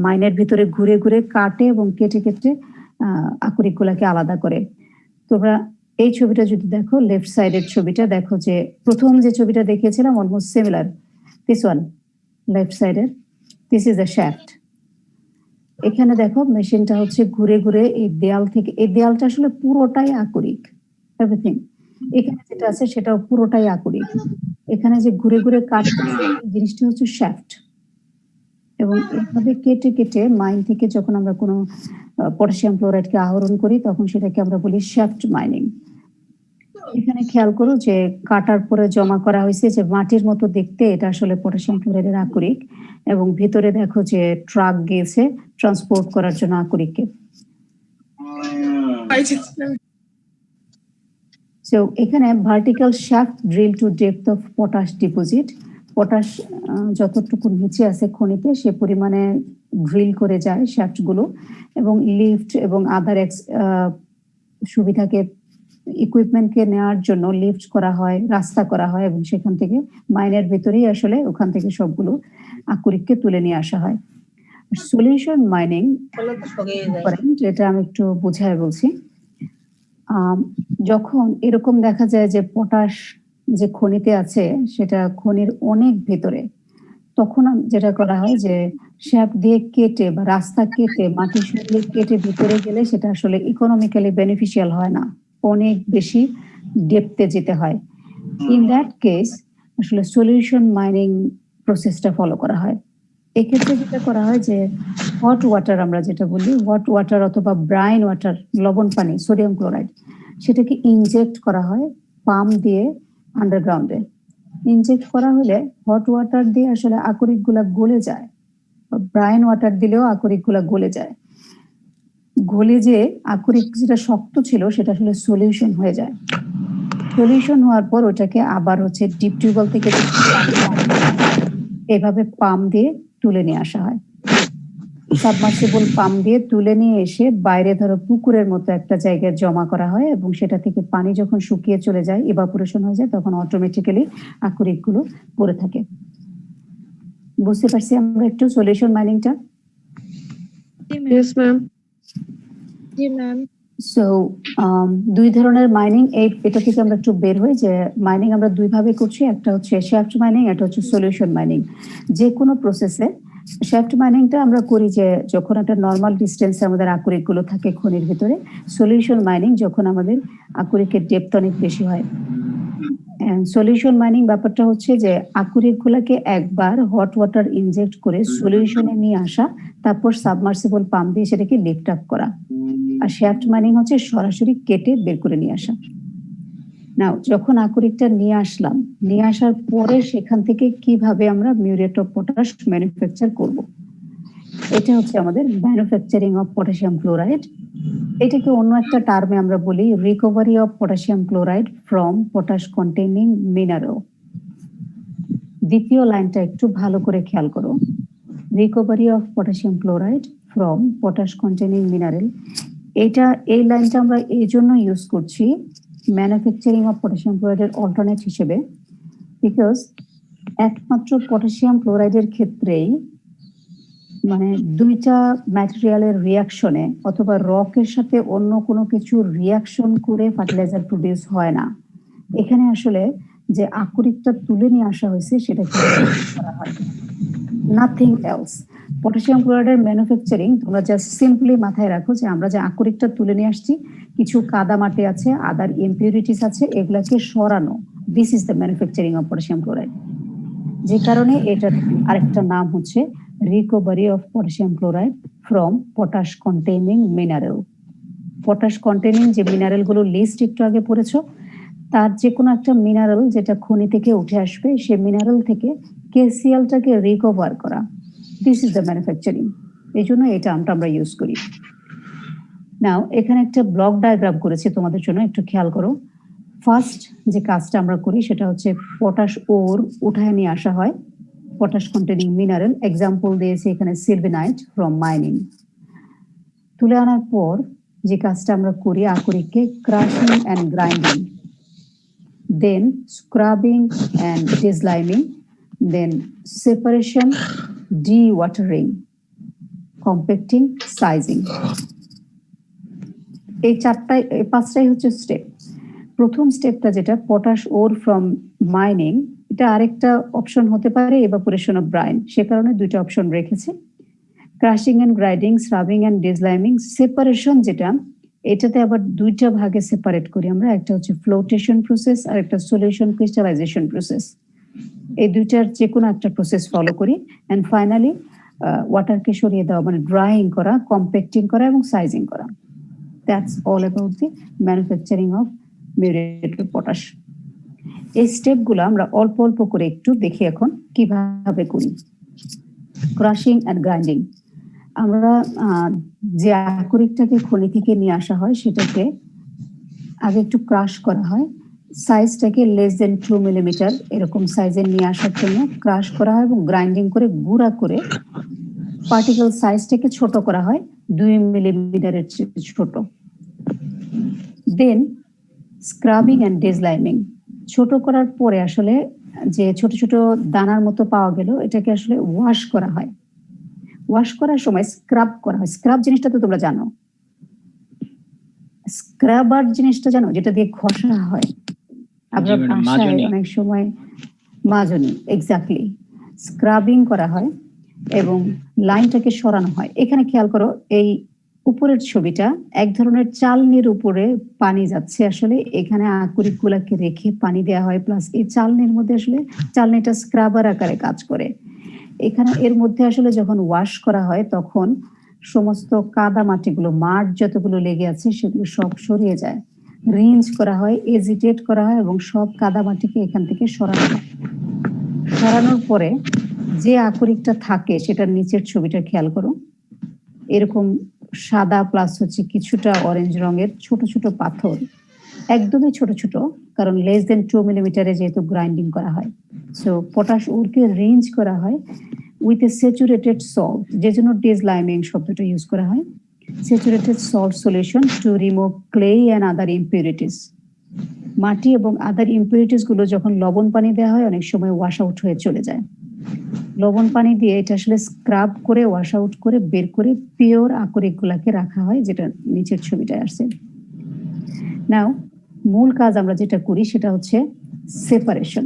মাইনের ভিতরে ঘুরে ঘুরে কাটে এবং কেটে কেটে আকরিকগুলোকে আলাদা করে। তোমরা এই ছবিটা যদি দেখো, লেফট সাইডের ছবিটা দেখো, যে প্রথম যে ছবিটা দেখিয়েছিলাম almost similar, this one left সাইডের, দিস ইজ আ শ্যাফট। এখানে দেখো মেশিনটা হচ্ছে ঘুরে ঘুরে এই দেয়াল থেকে, এই দেয়ালটা আসলে পুরোটাই আকরিক, এভরিথিং। এখানে যেটা আছে সেটাও পুরোটাই আকরিক। এখানে যে ঘুরে ঘুরে কাটছে জিনিসটা হচ্ছে শ্যাফট। এবং এইভাবে কেটে কেটে মাইন থেকে যখন আমরা কোনো পটাশিয়াম ক্লোরাইডকে আহরণ করি, তখন সেটাকে আমরা বলি শ্যাফট মাইনিং। এখানে খেয়াল করো যে কাটার পরে জমা করা হয়েছে যে মাটির মতো দেখতে, এটা আসলে পটাশিয়াম ক্লোরাইডের আকরিক। এবং ভিতরে দেখো যে ট্রাক গিয়েছে ট্রান্সপোর্ট করার জন্য আকরিককে। সো এখানে vertical shaft drill to depth of potash deposit, potash যতটুকু নিচে আছে খনিতে সে পরিমাণে ড্রিল করে যায় শ্যাফট গুলো, এবং লিফট এবং আদার সুবিধাকে ইকুইপমেন্টকে নেওয়ার জন্য লিফট করা হয়, রাস্তা করা হয়, এবং সেখান থেকে মাইনের ভিতরেই আসলে ওখান থেকে সবগুলো আকরিককে তুলে নিয়ে আসা হয়। সলিউশন মাইনিং করেন, যেটা আমি একটু বুঝায় বলছি। যখন এরকম দেখা যায় যে পটাশ যে খনিতে আছে সেটা খনির অনেক ভেতরে, তখন যেটা করা হয় যে শ্যাফট দিয়ে কেটে বা রাস্তা কেটে মাটি সরিয়ে কেটে ভিতরে গেলে সেটা আসলে ইকোনমিক্যালি বেনিফিশিয়াল হয় না, অনেক বেশি ডেপথে যেতে হয়। ইন দ্যাট কেস আসলে সলিউশন মাইনিং প্রসেসটা ফলো করা হয়। এক্ষেত্রে যেটা করা হয় যে হট ওয়াটার, আমরা যেটা বলি হট ওয়াটার অথবা ব্রাইন ওয়াটার, লবণ পানি, সোডিয়াম ক্লোরাইড, সেটাকে ইনজেক্ট করা হয় পাম্প দিয়ে আন্ডারগ্রাউন্ডে। ইনজেক্ট করা হলে হট ওয়াটার দিয়ে আসলে আকরিক গুলা গলে যায়, ব্রাইন ওয়াটার দিলেও আকরিক গুলা গলে যায়। গলে যে আকরিক যেটা শক্ত ছিল সেটা আসলে সলিউশন হয়ে যায়। সলিউশন হওয়ার পর ওটাকে আবার হচ্ছে ডিপ টিউবওয়েল থেকে এভাবে পাম্প দিয়ে তুলে নিয়ে আসা হয়। সাবমার্সিবল পাম্প দিয়ে তুলে নিয়ে এসে বাইরে ধরো পুকুরের মতো একটা জায়গায় জমা করা হয়, এবং সেটা থেকে পানি যখন শুকিয়ে চলে যায়, ইভাপোরেশন হয়ে যায়, তখন অটোমেটিক্যালি আকরিক গুলো পড়ে থাকে। বুঝতে পারছি আমরা একটু সলিউশন মাইনিংটা? Yes, ma'am. জি ম্যাম। সো দুই ধরনের মাইনিং, এটা থেকে আমরা একটু বের হই যে মাইনিং আমরা দুই ভাবে করছি, একটা হচ্ছে শ্যাফট মাইনিং, একটা হচ্ছে সলিউশন মাইনিং। যে কোনো প্রসেসে শ্যাফট মাইনিংটা আমরা করি যে যখন একটা নর্মাল ডিস্টেন্সে আমাদের আকরিক গুলো থাকে খনির ভিতরে, সলিউশন মাইনিং যখন আমাদের আকরিকের ডেপথ অনেক বেশি হয়। সলিউশন মাইনিং ব্যাপারটা হচ্ছে যে আকরিক গুলাকে একবার হট ওয়াটার ইনজেক্ট করে সলিউশনে নিয়ে আসা, তারপর সাবমার্সিবল পাম্প দিয়ে সেটাকে লিফট আপ করা। আর শ্যাফট মাইনিং হচ্ছে সরাসরি কেটে বের করে নিয়ে আসা। নাও যখন আকরিকটা নিয়ে আসলাম, নিয়ে আসার পরে সেখান থেকে কিভাবে আমরা মিউরেট অফ পটাশ ম্যানুফ্যাকচার করব, এটা হচ্ছে আমাদের ম্যানুফ্যাকচারিং অফ পটাশিয়াম ক্লোরাইড। এটাকে অন্য একটা টার্মে আমরা বলি recovery of potassium chloride from potash containing mineral. দ্বিতীয় লাইনটা একটু ভালো করে খেয়াল করো, recovery of potassium chloride from potash containing mineral. এই লাইনটা আমরা এই জন্য ইউজ করছি ম্যানুফ্যাকচারিং অফ পটাশিয়াম ক্লোরাইডের অল্টারনেট হিসেবে, বিকজ একমাত্র পটাশিয়াম ক্লোরাইডের ক্ষেত্রেই মানে দুইটা ম্যাটেরিয়ালের রিয়াকশনে অথবা রকের সাথে অন্য কোনো কিছু রিয়াকশন করে ফার্টিলাইজার প্রডিউস হয় না। এখানে আসলে যে আকরিকটা তুলে নিয়ে আসা হয়েছে সেটা করা হয়, নাথিং এলস। পটাশিয়াম ক্লোরাইডের ম্যানুফ্যাকচারিং তোমরা জাস্ট সিম্পলি মাথায় রাখো যে আমরা যে আকরিকটা তুলে নিয়ে আসছি, কিছু কাদা মাটি আছে, আদার ইমপিউরিটিস আছে, এগুলাকে সরানো, this is the manufacturing of potassium chloride. যে কারণে এটার আরেকটা নাম হচ্ছে recovery of potassium chloride from potash containing mineral. Potash containing যে মিনারেল গুলো লিস্ট একটু আগে পড়েছো, তার যে কোনো একটা মিনারেল যেটা খনি থেকে উঠে আসবে, সে মিনারেল থেকে কেসিএলটাকে রিকভার করা, দিস ইজ দ্য ম্যানুফ্যাকচারিং। এই জন্য এটা আমরা ইউজ করি। নাও এখানে একটা ব্লক ডায়াগ্রাম করেছি তোমাদের জন্য, একটু খেয়াল করো। ফার্স্ট যে কাজটা আমরা করি সেটা হচ্ছে পটাশ ওর উঠায় নিয়ে আসা হয়, পটাশ কন্টেইনিং মিনারেল, এক্সাম্পল দিয়েছি এখানে সিলভিনাইট ফ্রম মাইনিং। তুলে আনার পর যে কাজটা আমরা করি, আকরিককে crushing and grinding, then scrubbing and desliming, then separation, dewatering, compacting, sizing. এই পাঁচটাই হচ্ছে স্টেপ। প্রথম স্টেপটা যেটা পটাশ ওর ফ্রম মাইনিং, এটা আরেকটা অপশন হতে পারে ইভাপোরেশন অফ ব্রাইন, সে কারণে দুইটা অপশন রেখেছে। Crushing and grinding, scrubbing and desliming, separation যেটা, এটাতে আবার দুইটা ভাগে সেপারেট করি আমরা, একটা হচ্ছে ফ্লোটেশন প্রসেস আর একটা সলিউশন ক্রিস্টালাইজেশন প্রসেস। এই দুইটার যে কোনো একটা প্রসেস ফলো করি, এন্ড ফাইনালি ওয়াটারকে সরিয়ে দেওয়া, মানে ড্রাইং করা, কম্প্যাক্টিং করা এবং সাইজিং করা। That's all about the manufacturing of muriate of potash. এই স্টেপগুলো আমরা অল্প অল্প করে একটু দেখি এখন কিভাবে করি। ক্রাশিং এন্ড গ্রাইন্ডিং, আমরা যে আকরিকটাকে খনি থেকে নিয়ে আসা হয় সেটাকে আগে একটু ক্রাশ করা হয়, সাইজটাকে লেস দেন 2 মিলিমিটার এরকম সাইজে নিয়ে আসার জন্য ক্রাশ করা হয় এবং গ্রাইন্ডিং করে গুঁড়া করে পার্টিকেল সাইজটাকে ছোট করা হয় 2 মিলিমিটারের চেয়ে ছোট। দেন স্ক্রাবিং অ্যান্ড ডেজলাইমিং, ছোট করার পরে আসলে যে ছোট ছোট দানার মতো পাওয়া গেল এটাকে আসলে ওয়াশ করা হয়। ওয়াশ করার সময় স্ক্রাব করা হয়। স্ক্রাব জিনিসটা তো তোমরা জানো, স্ক্রাবার জিনিসটা জানো, যেটা দিয়ে ঘষা হয়। আমরা জি ম্যাডাম, বাসায় মাজনি। অনেক সময় মাজনি, এক্স্যাক্টলি, স্ক্রাবিং করা হয় এবং লাইনটাকে সরানো হয়। এখানে খেয়াল করো, এই উপরের ছবিটা এক ধরনের চালনির উপরে পানি যাচ্ছে, আসলে এখানে আকরিক গুলাকে রেখে পানি দেওয়া হয়, প্লাস এই চালনির মধ্যে আসলে চালনিটা স্ক্রাবার আকারে কাজ করে। এখানে এর মধ্যে আসলে যখন ওয়াশ করা হয় তখন সমস্ত কাদা মাটিগুলো, মাঠ যতগুলো লেগে আছে সেগুলো সব সরিয়ে যায়। রিঞ্জ করা হয়, এজিটেট করা হয় এবং সব কাদা মাটিকে এখান থেকে সরানো হয়। সরানোর পরে যে আকরিকটা থাকে সেটার নিচের ছবিটা খেয়াল করো, এরকম সাদা প্লাস হচ্ছে কিছুটা অরেঞ্জ রঙের ছোট ছোট পাথর, একদমই ছোট ছোট, কারণ লেস দেন 2 মিলিমিটারে যেহেতু গ্রাইন্ডিং করা হয়। সো পটাশ ওরকে রেঞ্জ করা হয় উইথ এ স্যাচুরেটেড সল্ট, যে জন্য ডেজলাইমিং শব্দটা ইউজ করা হয়। Saturated salt solution to remove clay and other impurities. মাটি এবং আদার ইম্পিউরিটিস গুলো যখন লবণ পানি দেওয়া হয় অনেক সময় ওয়াশ আউট হয়ে চলে যায়। লবণ পানি দিয়ে এটা আসলে স্ক্রাব করে ওয়াশ আউট করে বের করে পিওর আকরিক গুলাকে রাখা হয়, যেটা নিচের ছবিটায় আসছে। নাও মূল কাজ আমরা যেটা করি সেটা হচ্ছে separation.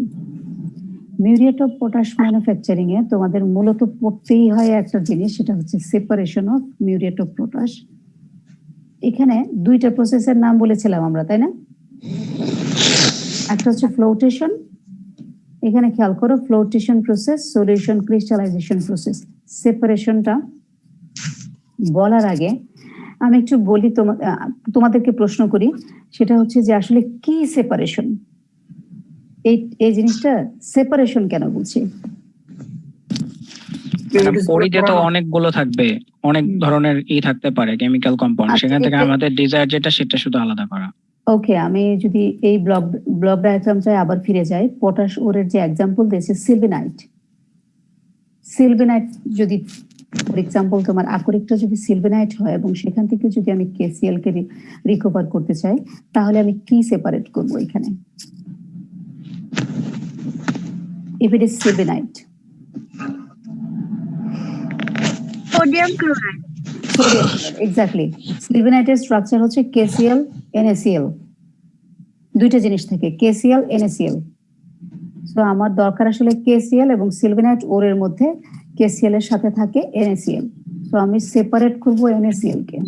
Muriate of potash manufacturing এ তোমাদের মূলত পড়তেই হয় একটা জিনিস, সেটা হচ্ছে separation of muriate of potash. এখানে দুইটা প্রসেসের নাম বলেছিলাম আমরা, তাই না? একটা হচ্ছে ফ্লোটেশন, এখানে খেয়াল করো, flotation process, solution crystallisation process. সেপারেশনটা বলার আগে আমি একটু বলি, তোমাদেরকে প্রশ্ন করি, সেটা হচ্ছে যে আসলে কি সেপারেশন, এই জিনিসটা সেপারেশন কেন বলছি? ম্যাডাম, পরিতে তো অনেকগুলো থাকবে, অনেক ধরনের থাকতে পারে কেমিক্যাল কম্পাউন্ড, আচ্ছা, সেখান থেকে এতে- আমাদের ডিজায়ার যেটা সেটা শুধু আলাদা করা। ওকে, আমি যদি এই ব্লক ডায়াগ্রামটায় আবার ফিরে যাই, পটাশ ওরের যে এক্সাম্পল দিয়েছে সিলভিনাইট। সিলভিনাইট যদি ফর এক্সাম্পল তোমার আকরিকটা যদি সিলভিনাইট হয় এবং সেখান থেকে যদি আমি কেসিএল কে রিকভার করতে চাই, তাহলে আমি কি সেপারেট করব এখানে? If it is silvinite, sodium chloride. sodium chloride, exactly. সিলভিনাইটের স্ট্রাকচার হচ্ছে KCl NaCl, দুইটা জিনিস থেকে KCl NaCl। সো আমার দরকার আসলে KCl এবং সিলভিনাইট ওরের মধ্যে KCl এর সাথে থাকে NaCl। সো আমি সেপারেট করব NaCl কে।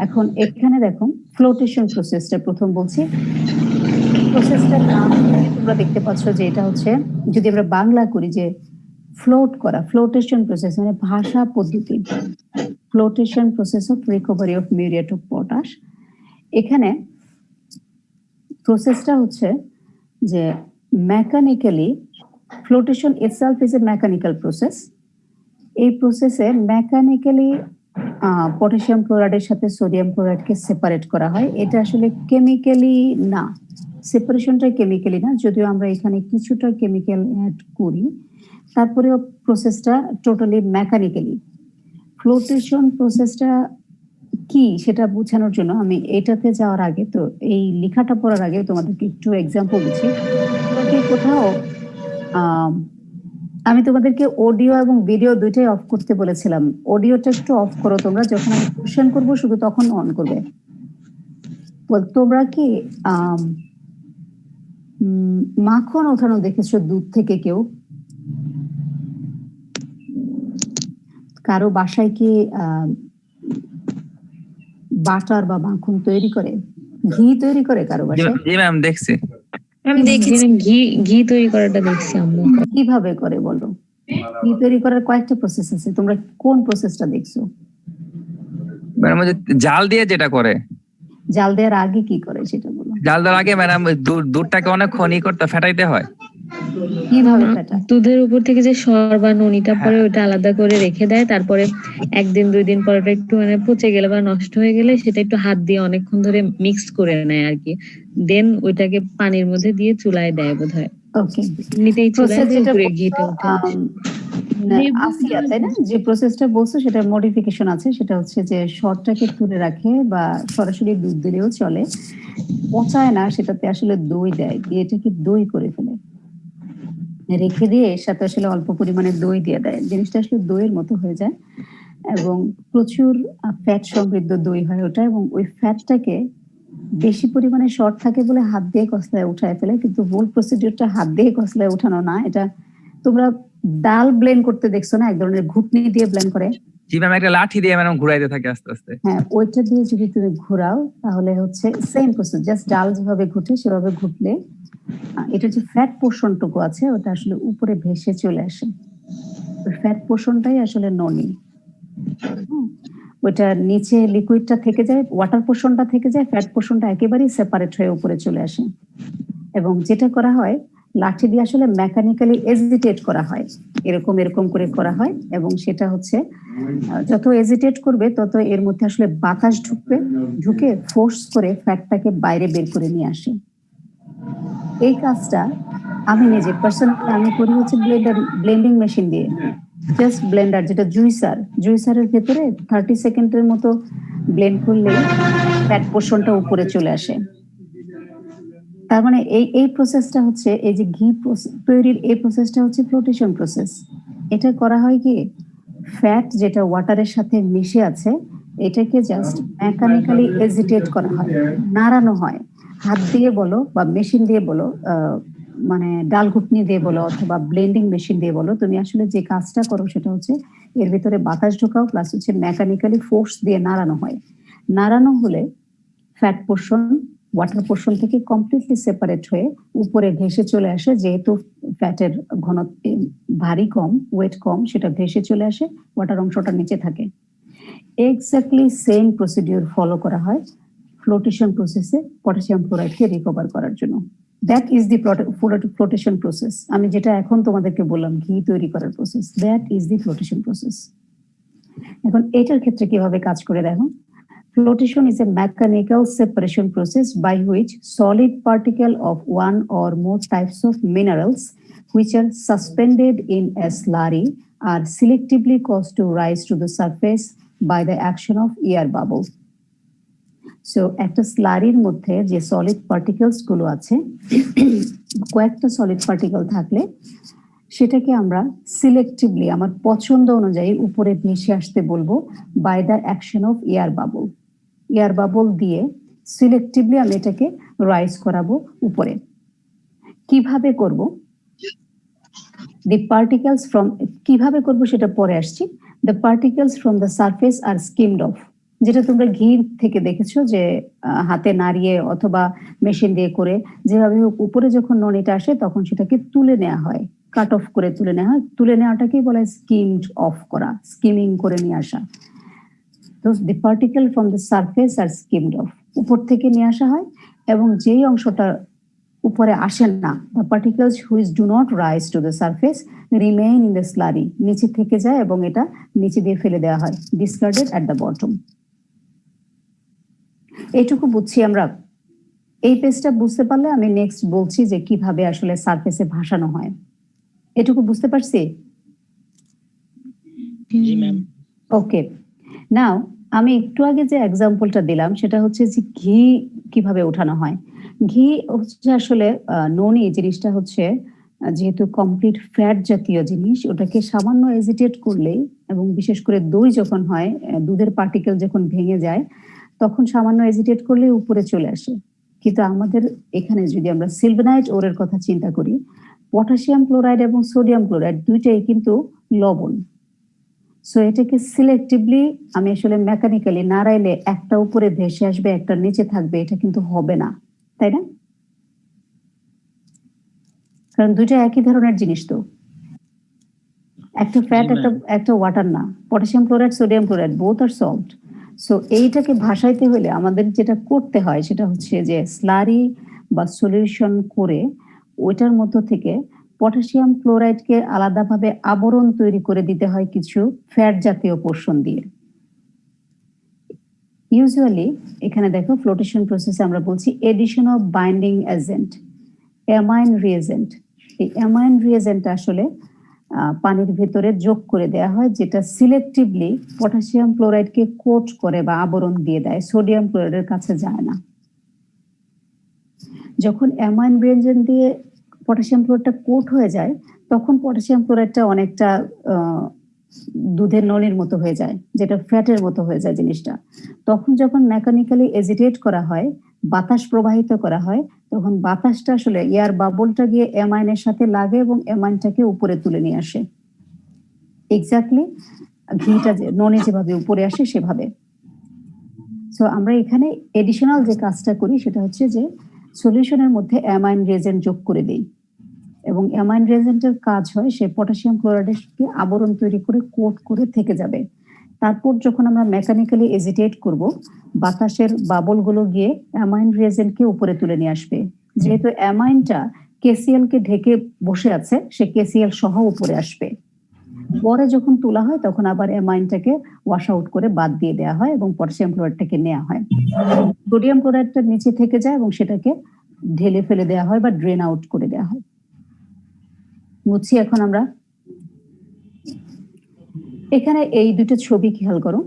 এখন এখানে দেখো ফ্লোটেশন প্রসেসটা প্রথম বলছি। প্রসেসটার নাম তোমরা দেখতে পাচ্ছ যে এটা হচ্ছে, যদি আমরা বাংলা করি যে ফ্লোট করা, ফ্লোটেশন প্রসেস মানে ভাষা পদ্ধতি, flotation process of recovery of muriate of potash. এখানে প্রসেসটা হচ্ছে যে mechanically, flotation itself is a mechanical process. এই প্রসেসে মেকানিক্যালি পটাশিয়াম ক্লোরাইডের সাথে সোডিয়াম ক্লোরাইডকে সেপারেট করা হয়। এটা আসলে কেমিক্যালি না, সেপারেশনটা কেমিক্যালি না, যদিও আমরা এখানে কিছুটা কেমিক্যাল অ্যাড করি, তারপরেও প্রসেসটা টোটালি মেকানিক্যালি। ফ্লোটেশন প্রসেসটা কি সেটা বোঝানোর জন্য আমি এটাতে যাওয়ার আগে, তো এই লেখাটা পড়ার আগে তোমাদেরকে একটু এক্সাম্পল দিচ্ছি। তোমাকে কোথাও আমি তোমাদেরকে অডিও এবং ভিডিও দুইটাই অফ করতে বলেছিলাম। অডিওটা একটু অফ করো তোমরা, যখন আমি কোশ্চেন করবো শুধু তখন অন করবে। তোমরা কি মাখন ওঠানো দেখেছো দুধ থেকে কেউ? কারো বাসায় কি বাটার বা মাখন তৈরি করে, ঘি তৈরি করে কারো বাসায়? জি ম্যাম, দেখছি। আমি দেখেছি ঘি তৈরি করাটা দেখছি আম্মু। কিভাবে করে বলো? ঘি তৈরি করার কয়েকটা প্রসেস আছে, তোমরা কোন প্রসেসটা দেখছো? ম্যাডাম, ওই যে জাল দিয়ে যেটা করে। জাল দেওয়ার আগে কি করে সেটা বলো। জাল দেওয়ার আগে ম্যাডাম দুধটাকে অনেক খনি করতে ফেটাইতে হয়। কিভাবে ফ্যাটা? দুধের উপর থেকে যে সর বা ননিটা পরে ওটা আলাদা করে রেখে দেয়, তারপরে 1 দিন 2 দিন পর ওটা একটু মানে পচে গেলে বা নষ্ট হয়ে গেলে সেটা একটু হাত দিয়ে অনেকক্ষণ ধরে মিক্স করে নেয় আর কি, দেন ওইটাকে পানির মধ্যে দিয়ে চুলায় দেয় বোধহয়, ওকে, এমনিতেই চুলায় প্রসেস দিয়ে যেটা উপরে বলছো, ঘিটা ওঠে। আসিয়া তাই না, যে প্রসেসটা বলছো সেটা মডিফিকেশন আছে, সেটা হচ্ছে যে সরটাকে তুলে রাখে বা সরাসরি দুধ দিলেও চলে, পচায় না, সেটাতে আসলে দই দেয়, দিয়ে এটাকে দই করে ফেলে, রেখে দিয়ে এর সাথে আসলে অল্প পরিমাণে দই দিয়ে দেয়, জিনিসটা আসলে দইয়ের মতো হয়ে যায় এবং প্রচুর ফ্যাট সমৃদ্ধ দই হয় ওটা, এবং ওই ফ্যাটটাকে বেশি পরিমাণে শর্ট থাকে বলে হাত দিয়ে কসলায় উঠায় ফেলে, কিন্তু মূল প্রসিডিউরটা হাত দিয়ে কসলায় উঠানো না। এটা তোমরা ডাল ব্লেন্ড করতে দেখছো না, এক ধরনের ঘুটনি দিয়ে ব্লেন্ড করে, জি ম্যাম, একটা লাঠি দিয়ে ম্যাডাম ঘুরাইতে থাকে আস্তে আস্তে। হ্যাঁ ওইটা দিয়ে যদি তুমি ঘোরাও তাহলে হচ্ছে সেম প্রসেস, জাস্ট ডাল যেভাবে ঘুটে সেভাবে ঘুটলে এটা যে ফ্যাট পোর্শনটুকু আছে ওটা আসলে উপরে ভেসে চলে আসে, ওই ফ্যাট পোর্শনটাই আসলে ননি। ওইটা নিচে লিকুইডটা থেকে যায়, ওয়াটার পোর্শনটা থেকে যায়, ফ্যাট পোর্শনটা একেবারেই সেপারেট হয়ে উপরে চলে আসে। এবং যেটা করা হয় লাঠি দিয়ে আসলে মেকানিক্যালি এজিটেট করা হয়, এরকম এরকম করে করা হয়, এবং সেটা হচ্ছে যত এজিটেট করবে তত এর মধ্যে আসলে বাতাস ঢুকবে, ঢুকে ফোর্স করে ফ্যাটটাকে বাইরে বের করে নিয়ে আসে। এই কাজটা আমি নিজে পার্সোনালি আমি করি হচ্ছে ব্লেন্ডিং মেশিন দিয়ে, জাস্ট ব্লেন্ডার যেটা জুইসারের ভেতরে 30 সেকেন্ডের মতো ব্লেন্ড করলেই ফ্যাট পোর্শনটা উপরে চলে আসে। তার মানে এই প্রসেসটা হচ্ছে, এই যে ঘি তৈরির এই প্রসেসটা হচ্ছে ফ্লোটেশন প্রসেস। এটা করা হয় কি, ফ্যাট যেটা ওয়াটারের সাথে মিশে আছে এটাকে জাস্ট মেকানিক্যালি এজিটেট করা হয়, নাড়ানো হয়, হাত দিয়ে বলো বা মেশিন দিয়ে বলো, মানে ডাল ঘুটনি দিয়ে বলো অথবা ব্লেন্ডিং মেশিন দিয়ে বলো, তুমি আসলে যে কাজটা করো সেটা হচ্ছে এর ভিতরে বাতাস ঢোকাও প্লাস হচ্ছে মেকানিক্যালি ফোর্স দিয়ে নাড়ানো হয়। নাড়ানো হলে ফ্যাট পোর্শন ওয়াটার পোর্শন থেকে কমপ্লিটলি সেপারেট হয়ে উপরে ভেসে চলে আসে, যেহেতু ফ্যাটের ঘনত্ব ভারী কম, ওয়েট কম, সেটা ভেসে চলে আসে, ওয়াটার অংশটা নিচে থাকে। এক্স্যাক্টলি সেম প্রসিডিউর ফলো করা হয় ফ্লোটেশন প্রসেসে পটাশিয়াম ক্লোরাইডকে রিকভার করার জন্য। That is the flotation process. আমি যেটা এখন তোমাদেরকে বললাম ঘি তৈরি করার process, that is the flotation process. এখন এটার ক্ষেত্রে কিভাবে কাজ করে দেখো, flotation is a mechanical separation process by which solid particle of one or more types of minerals which are suspended in a slurry are selectively caused to rise to the surface by the action of air bubble. So একটা স্লারির মধ্যে যে solid particles গুলো আছে কয়েকটা solid particle থাকলে সেটাকে আমরা selectively আমার পছন্দ অনুযায়ী উপরে ভেসে আসতে বলবো by the action of air bubble. Air bubble দিয়ে সিলেক্টিভলি আমি এটাকে রাইজ করাবো উপরে। কিভাবে করব, দি পার্টিকেলস ফ্রম, কিভাবে করব সেটা পরে আসছি। The particles from the surface are skimmed off, যেটা তোমরা ঘি থেকে দেখেছো যে হাতে নাড়িয়ে অথবা মেশিন দিয়ে করে যেভাবে হোক উপরে যখন ননিটা আসে তখন সেটাকে তুলে নেওয়া হয়, কাট অফ করে তুলে নেওয়া হয়, তুলে নেওয়াটাকেই বলা হয় স্কিমড অফ করা, স্কিমিং করে নিয়ে আসা। তো the particle from the surface are skimmed off, উপর থেকে নিয়ে আসা হয়, এবং যেই অংশটা উপরে আসে না, the particles which do not rise to the surface remain in the slurry, নিচে থেকে যায় এবং এটা নিচে দিয়ে ফেলে দেওয়া হয়, discarded at the bottom। এইটুকু বুঝছি আমরা। এই পেজটা বুঝতে পারলে আমি নেক্সট বলছি যে কিভাবে আসলে সারফেসে ভাসানো হয়। এটুকু বুঝতে পারছি? জি ম্যাম। ওকে, নাও আমি একটু আগে যে এক্সাম্পলটা দিলাম সেটা হচ্ছে যে ঘি কিভাবে ওঠানো হয়। ঘি হচ্ছে আসলে ননি জিনিসটা হচ্ছে যেহেতু কমপ্লিট ফ্যাট জাতীয় জিনিস, ওটাকে সামান্য এজিটেট করলেই, এবং বিশেষ করে দই যখন হয়, দুধের পার্টিকেল যখন ভেঙে যায় তখন সামান্য এজিটেট করলে উপরে চলে আসে। কিন্তু আমাদের এখানে যদি আমরা সিলভানাইট ওরের কথা চিন্তা করি, পটাশিয়াম ক্লোরাইড এবং সোডিয়াম ক্লোরাইড দুইটাই কিন্তু লবণ। সো এটাকে সিলেক্টিভলি আমি আসলে মেকানিক্যালি নাড়াইলে একটা উপরে ভেসে আসবে একটা নিচে থাকবে, এটা কিন্তু হবে না, তাই না? কারণ দুইটা একই ধরনের জিনিস তো, একটা ফ্যাট একটা ওয়াটার না। Potassium chloride sodium chloride both are salt. So এইটাকে ভাসাইতে হলে আমাদের যেটা করতে হয় সেটা হচ্ছে যে স্লারি বা সলিউশন করে ওইটার মধ্য থেকে পটাশিয়াম ক্লোরাইডকে আলাদাভাবে আবরণ তৈরি করে দিতে হয় কিছু ফ্যাট জাতীয় পোর্শন দিয়ে। ইউজুয়ালি এখানে দেখো ফ্লোটেশন প্রসেসে আমরা বলছি edition of binding agent, amine reagent. এই অ্যামাইন রিএজেন্ট আসলে পানির ভেতরে যোগ করে দেওয়া হয়, যেটা সিলেক্টিভলি পটাশিয়াম ক্লোরাইডকে কোট করে বা আবরণ দিয়ে দেয়, সোডিয়াম ক্লোরাইডের কাছে যায় না। যখন অ্যামাইন রিএজেন্ট দিয়ে পটাশিয়াম ক্লোরাইডটা কোট হয়ে যায়, তখন পটাশিয়াম ক্লোরাইডটা অনেকটা দুধের নলির মতো হয়ে যায়, যেটা ফ্যাটের মতো হয়ে যায় জিনিসটা। তখন যখন মেকানিক্যালি এজিটেট করা হয়, বাতাস প্রবাহিত করা হয়, তখন বাতাসটা আসলে এয়ার বাবলটা গিয়ে অ্যামাইনের সাথে লাগে এবং অ্যামাইনটাকে উপরে তুলে নিয়ে আসে। এক্স্যাক্টলি ঘিটা যে ননি যেভাবে উপরে আসে সেভাবে। সো আমরা এখানে এডিশনাল যে কাজটা করি সেটা হচ্ছে যে সলিউশনের মধ্যে অ্যামাইন রিএজেন্ট যোগ করে দেই, এবং অ্যামাইন রিএজেন্টের কাজ হয় সে পটাশিয়াম ক্লোরাইডকে আবরণ তৈরি করে কোট করে থেকে যাবে। তারপর যখন আমরা মেকানিক্যালি এজিটেট করব, বাতাসের বাবলগুলো গিয়ে অ্যামাইন রিএজেন্টকে উপরে তুলে নিয়ে আসবে। যেহেতু অ্যামাইনটা কেসিএল কে ঢেকে বসে আছে, সে কেসিএল সহ উপরে আসবে। পরে যখন তোলা হয় তখন আবার অ্যামাইনটাকে ওয়াশ আউট করে বাদ দিয়ে দেওয়া হয় এবং পটাশিয়াম ক্লোরাইডটাকে নেওয়া হয়। সোডিয়াম ক্লোরাইডটা নিচে থেকে যায় এবং সেটাকে ঢেলে ফেলে দেওয়া হয় বা ড্রেন আউট করে দেওয়া হয়। বুঝছি এখন আমরা। এখানে এই দুটো ছবি খেয়াল করো।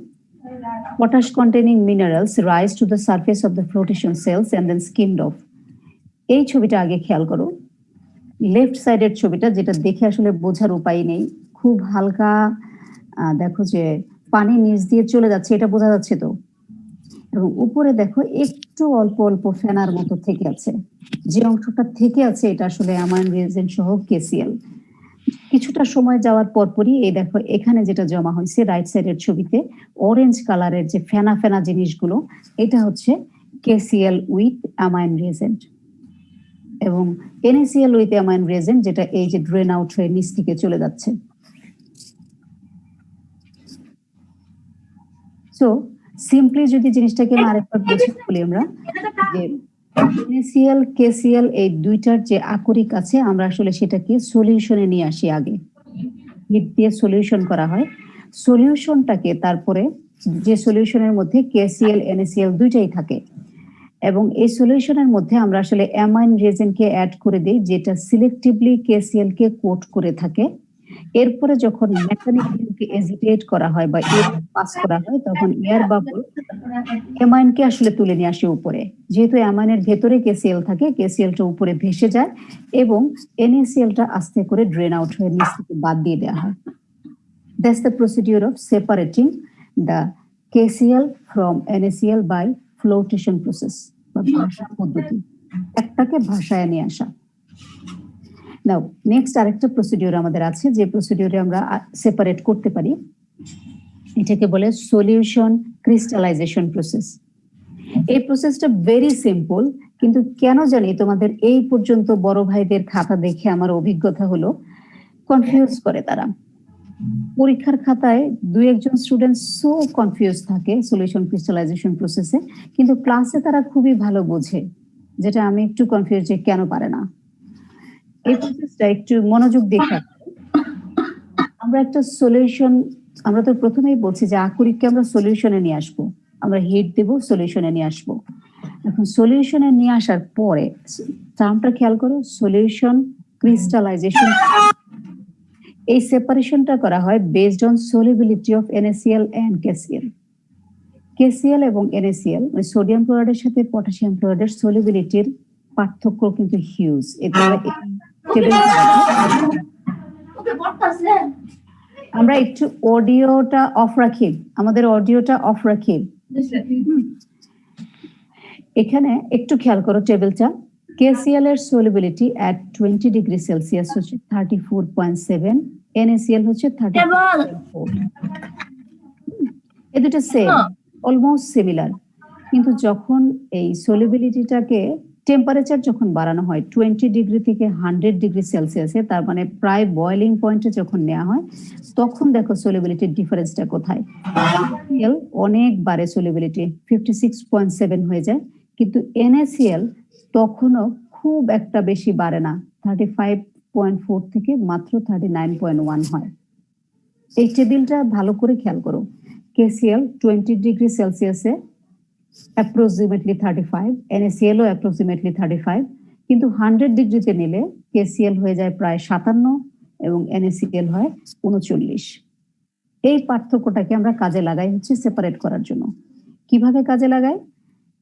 Potash containing minerals rise to the surface of the flotation cells and then skimmed off. এই ছবিটা আগে খেয়াল করো। লেফট সাইডের ছবিটা, যেটা দেখে আসলে বোঝার উপায় নেই, খুব হালকা দেখো যে পানি নিচ দিয়ে চলে যাচ্ছে, এটা বোঝা যাচ্ছে তো। এবং উপরে দেখো একটু অল্প অল্প ফেনার মতো থেকে আছে, যে অংশটা থেকে আছে এটা আসলে অ্যামাইন রিএজেন্ট সহ কেসিএল। কিছুটা সময় যাওয়ার পরপরই এই দেখো এখানে যেটা জমা হয়েছে রাইট সাইডের ছবিতে, অরেঞ্জ কালারের যে ফেনা ফেনা জিনিসগুলো, এটা হচ্ছে কেসিএল উইথ অ্যামাইন রিএজেন্ট, এবং NaCl উইথ অ্যামাইন রিএজেন্ট, যেটা এই যে ড্রেন আউট হয়ে নিচ থেকে চলে যাচ্ছে। সো সিম্পলি যদি জিনিসটাকে আরেকবার বুঝিয়ে বলি আমরা, যে NaCl KCl এই দুইটার যে আকরিক আছে, আমরা আসলে সেটাকে সলিউশনে নিয়ে আসি। আগে হিট দিয়ে সলিউশন করা হয়, সলিউশনটাকে তারপরে যে সলিউশনের মধ্যে KCl NaCl দুইটাই থাকে, এবং এই সলিউশনের মধ্যে আমরা আসলে অ্যামাইন রিএজেন্টকে অ্যাড করে দেই, যেটা সিলেক্টিভলি KCl কে কোট করে থাকে। এরপরে যখন মেকানিক্যালি এজিটেট করা হয় বা এয়ার পাস করা হয়, তখন এয়ার বাবল অ্যামাইনকে আসলে তুলে নিয়ে আসে উপরে। যেহেতু অ্যামাইনের ভেতরে KCl থাকে, KClটা উপরে ভেসে যায় এবং NaClটা আস্তে করে ড্রেন আউট হয়ে নিচ থেকে বাদ দিয়ে দেওয়া হয়। That's the procedure of separating the KCl from NaCl by flotation process বা ভাষা পদ্ধতি, একটাকে ভাষায় নিয়ে আসা। নাও নেক্সট আরেকটা প্রসিডিউর আমাদের আছে, যে প্রসিডিউরে আমরা সেপারেট করতে পারি, এটাকে বলে সলিউশন ক্রিস্টালাইজেশন প্রসেস। এই প্রসেসটা ভেরি সিম্পল, কিন্তু কেন জানি তোমাদের এই পর্যন্ত বড় ভাইদের খাতা দেখে আমার অভিজ্ঞতা হলো কনফিউজ করে তারা। পরীক্ষার খাতায় দুই একজন স্টুডেন্ট সো কনফিউজ থাকে সলিউশন ক্রিস্টালাইজেশন প্রসেসে, কিন্তু ক্লাসে তারা খুবই ভালো বোঝে, যেটা আমি একটু কনফিউজ যে কেন পারে না। এই প্রসেসটা একটু মনোযোগ দিয়ে আমরা একটা সলিউশন, আমরা তো প্রথমেই বলছি যে আকরিককে আমরা সলিউশনে নিয়ে আসবো, আমরা হিট দেব, সলিউশনে নিয়ে আসবো। এখন সলিউশনে নিয়ে আসার পরে টার্মটা খেয়াল করো, সলিউশন ক্রিস্টালাইজেশন। এই সেপারেশনটা করা হয় based on solubility of NaCl and KCl। KCl এবং NaCl সোডিয়াম ক্লোরাইডের সাথে পটাশিয়াম ক্লোরাইডের সলিবিলিটির পার্থক্য কিন্তু হিউজ। আমরা একটু অডিওটা অফ রাখি, আমাদের অডিওটা অফ রাখি। এখানে একটু খেয়াল করো টেবিলটা। KCl এর সলিবিলিটি এট 20 ডিগ্রি সেলসিয়াস হচ্ছে 34.7, NaCl হচ্ছে 34.4। এই দুটো সেম, অলমোস্ট সিমিলার, কিন্তু যখন এই সলিবিলিটিটাকে টেম্পারেচার যখন বাড়ানো হয় 20 ডিগ্রি থেকে 100 ডিগ্রি সেলসিয়াসে, তার মানে প্রায় বয়লিং পয়েন্টে যখন নেওয়া হয়, তখন দেখো সলিবিলিটির ডিফারেন্সটা কোথায়। অনেক বাড়ে সলিবিলিটি, 56.7 হয়ে যায়, কিন্তু NaCl তখনও খুব একটা বেশি বাড়ে না, 36.4 থেকে মাত্র 39.1 হয়। এই টেবিলটা ভালো করে খেয়াল করো। KCl 20 ডিগ্রি সেলসিয়াসে অ্যাপ্রক্সিমেটলি 35, NaCl ও অ্যাপ্রক্সিমেটলি 35, কিন্তু 100 ডিগ্রিতে নিলে KCl হয়ে যায় প্রায় 57 এবং NaCl হয় 39। এই পার্থক্যটাকে আমরা কাজে লাগাই হচ্ছে সেপারেট করার জন্য। কিভাবে কাজে লাগাই?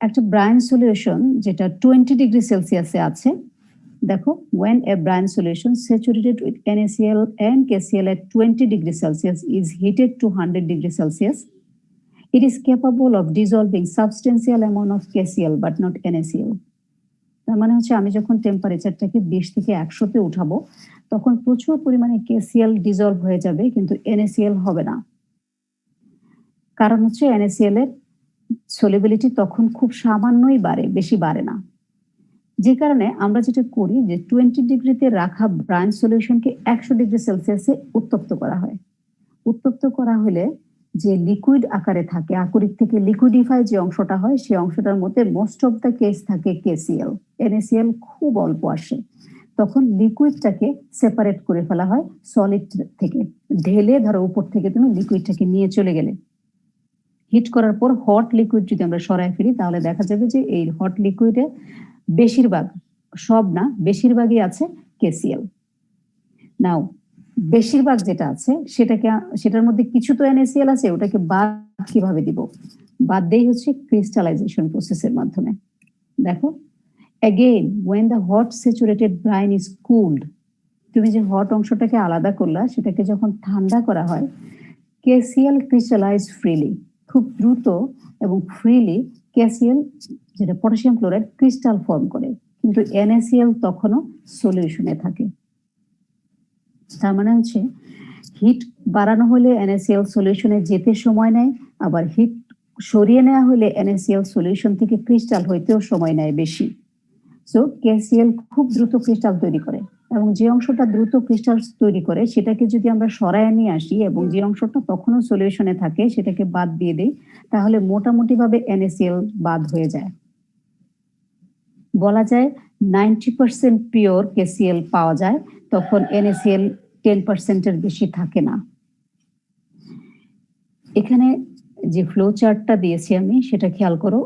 একটা ব্রাইন সলিউশন যেটা 20 ডিগ্রি সেলসিয়াসে আছে, দেখো, when a brine solution saturated with NaCl and KCl at 20 degree Celsius is heated to 100 degree Celsius, it is capable of dissolving substantial amount of KCl but not NaCl. তার মানে হচ্ছে আমি যখন টেম্পারেচারটাকে 20 থেকে 100-তে উঠাবো তখন প্রচুর পরিমাণে KCl ডিসলভ হয়ে যাবে, কিন্তু NaCl হবে না। কারণ হচ্ছে NaCl এর সলিবিলিটি তখন খুব সামান্যই বাড়ে, বেশি বাড়ে না। যে কারণে আমরা যেটা করি যে 20 ডিগ্রিতে রাখা ব্রাইন সলিউশনকে 100 ডিগ্রি সেলসিয়াসে উত্তপ্ত করা হয়। উত্তপ্ত করা হলে যে লিকুইড আকারে থাকে, আকরিক থেকে লিকুইডিফাই যে অংশটা হয়, সেই অংশটার মধ্যে মোস্ট অফ দ্য কেস থাকে KCl, NaCl খুব অল্প আসে। তখন লিকুইডটাকে সেপারেট করে ফেলা হয় সলিড থেকে। ঢেলে ধরো উপর থেকে তুমি লিকুইডটাকে নিয়ে চলে গেলে, হিট করার পর হট লিকুইড যদি আমরা সরায় ফেলি তাহলে দেখা যাবে যে এই হট লিকুইডে বেশিরভাগ, সব না, বেশিরভাগই আছে KCl। নাও বেশিরভাগ যেটা আছে সেটার মধ্যে কিছু তো NaCl আছে, ওটাকে বাদ কিভাবে দিব? বাদ দেই হচ্ছে ক্রিস্টালাইজেশন প্রসেসের মাধ্যমে। দেখো, again when the hot saturated brine is cooled, তুমি যে হট অংশটাকে আলাদা করলা সেটাকে যখন ঠান্ডা করা হয়, KCl ক্রিস্টালাইজ ফ্রিলি, খুব দ্রুত এবং ফ্রিলি KCl যেটা পটাশিয়াম ক্লোরাইড ক্রিস্টাল ফর্ম করে, কিন্তু NaCl তখনও সলিউশনে থাকে। তার মানে হচ্ছে হিট বাড়ানো হলে NaCl সলিউশনে যেতে সময় নেয়, আবার হিট সরিয়ে নেওয়া হলে NaCl সলিউশন থেকে ক্রিস্টাল হইতেও সময় নেয় বেশি। সো KCl খুব দ্রুত ক্রিস্টাল তৈরি করে, এবং যে অংশটা দ্রুত ক্রিস্টাল তৈরি করে সেটাকে যদি আমরা সরায় নিয়ে আসি এবং যে অংশটা তখনও সলিউশনে থাকে সেটাকে বাদ দিয়ে দেই, তাহলে মোটামুটি ভাবে NaCl বাদ হয়ে যায়। বলা যায় 90% পিওর KCl পাওয়া যায়, তখন NaCl 10%-এর বেশি থাকে না। এখানে যে ফ্লো চার্টটা দিয়েছি আমি সেটা খেয়াল করো,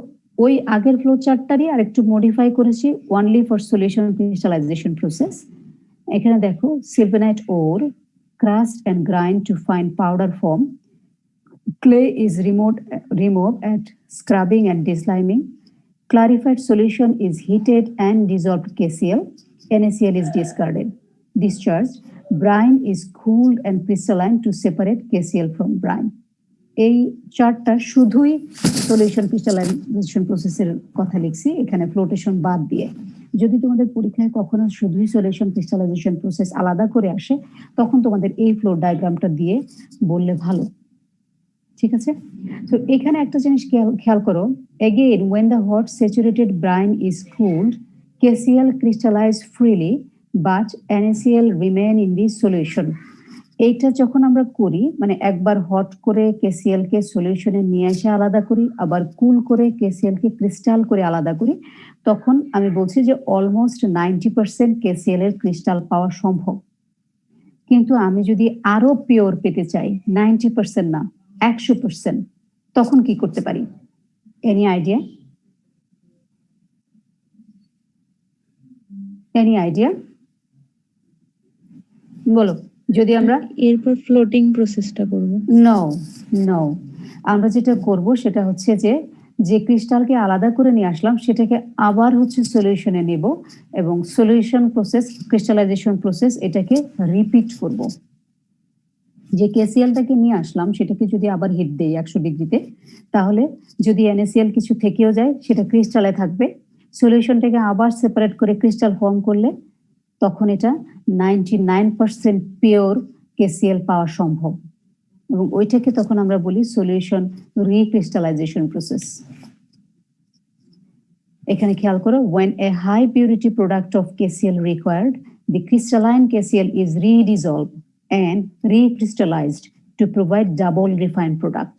ওই আগের ফ্লো চার্টটারই আর একটু মডিফাই করেছি only for solution crystallisation process. এখানে দেখো, sylvanite ore crushed and grind to find powder form, clay is removed at scrubbing and desliming, clarified solution is heated and dissolved KCl, NaCl is discharged, brine is cooled and crystalline to separate KCl from brine. এই চার্টটা শুধুই solution crystallisation প্রসেসের কথা লিখছি, এখানে flotation বাদ দিয়ে। যদি তোমাদের পরীক্ষায় কখনো শুধুই সলিউশন ক্রিস্টালাইজেশন প্রসেস আলাদা করে আসে তখন তোমাদের এই ফ্লো ডায়াগ্রামটা দিয়ে বললে ভালো, ঠিক আছে? তো এখানে একটা জিনিস খেয়াল করো, again when the hot saturated brine is cooled, KCl crystallize freely but NaCl remain in the solution. এইটা যখন আমরা করি, মানে একবার হট করে KCl কে সলিউশনে নিয়ে এসে আলাদা করি, আবার কুল করে KCl কে ক্রিস্টাল করে আলাদা করি, তখন আমি বলছি যে অলমোস্ট 90% KCl এর ক্রিস্টাল পাওয়া সম্ভব। কিন্তু আমি যদি আরো পিওর পেতে চাই, 90% না 100%, তখন কি করতে পারি? Any idea? বলো। যদি আমরা এরপর ফ্লোটিং প্রসেসটা করব। নো, আমরা যেটা করব সেটা হচ্ছে যে ক্রিস্টালকে আলাদা করে নিয়ে আসলাম সেটাকে আবার হচ্ছে সলিউশনে নেব এবং সলিউশন প্রসেস, ক্রিস্টালাইজেশন প্রসেস, এটাকে রিপিট করব। যে KClটাকে নিয়ে আসলাম সেটাকে যদি আবার হিট দেই 100 ডিগ্রিতে, তাহলে যদি NaCl কিছু থেকেও যায় সেটা ক্রিস্টালে থাকবে। সলিউশনটাকে আবার সেপারেট করে ক্রিস্টাল ফর্ম করলে তখন এটা 99% পিওর KCl পাওয়া সম্ভব, এবং ওইটাকে তখন আমরা বলি সলিউশন রিক্রিস্টালাইজেশন প্রসেস। এখানে খেয়াল করো, when a high purity product of KCl required, the crystalline KCl is redissolved and recrystallized to provide double refined product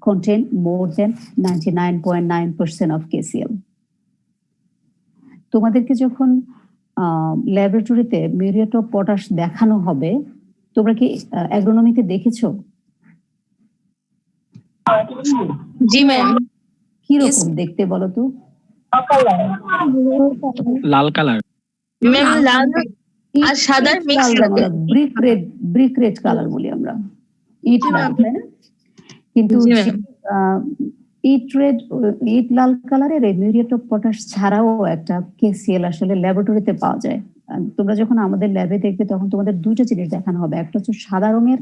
contain more than 99.9% of KCl. তোমাদেরকে যখন ল্যাবরেটরিতে মিউরেট অফ পটাশ দেখানো হবে, তোমরা কি অ্যাগ্রোনমিতে দেখেছো? জি ম্যাম। কি রকম দেখতে বলো তো? লাল কালার। ম্যাম লাল আর সাদার মিক্স থাকে। ব্রিক রেড কালার বলি আমরা, ইট লাল, তাই না? কিন্তু জি ম্যাম। ইট লাল কালারের এই মিউরেট অফ পটাশ ছাড়াও একটা কেসিএল আসলে ল্যাবরেটরিতে পাওয়া যায়। তোমরা যখন আমাদের ল্যাবে দেখবে তখন তোমাদের দুইটা জিনিস দেখানো হবে, একটা হচ্ছে সাদা রঙের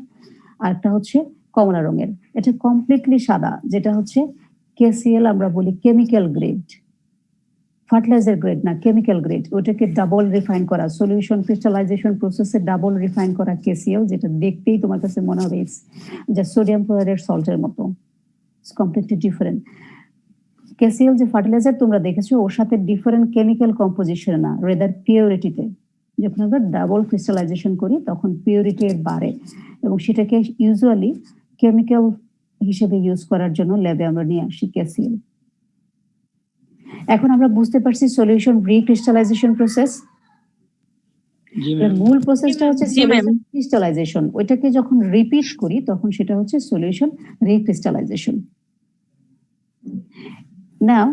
আর একটা হচ্ছে কমলা রঙের। এটা কমপ্লিটলি সাদা, যেটা হচ্ছে কেসিএল আমরা বলি কেমিক্যাল গ্রেড, ফার্টিলাইজার গ্রেড না, কেমিক্যাল গ্রেড। ওটাকে ডাবল রিফাইন করা, সলিউশন ক্রিস্টালাইজেশন প্রসেসে ডাবল রিফাইন করা কেসিএল, যেটা দেখতেই তোমার কাছে মনে হবে যে সোডিয়াম ক্লোরাইডের সল্টের মতো। It's completely different. কেসিএল যে ফার্টিলাইজার তোমরা দেখেছো ওর সাথে ডিফারেন্ট কেমিক্যাল কম্পোজিশন না, রেদার পিউরিটিতে। যখন আমরা ডাবল ক্রিস্টালাইজেশন করি তখন পিউরিটি বাড়ে এবং সেটাকে ইউজুয়ালি কেমিক্যাল হিসেবে ইউজ করার জন্য ল্যাবে আমরা নিয়ে আসি কেসিএল। এখন আমরা বুঝতে পারছি সলিউশন রিক্রিস্টালাইজেশন প্রসেস। মূল প্রসেসটা হচ্ছে ক্রিস্টালাইজেশন, ওইটাকে যখন রিপিট করি তখন সেটা হচ্ছে সলিউশন রিক্রিস্টালাইজেশন। নাও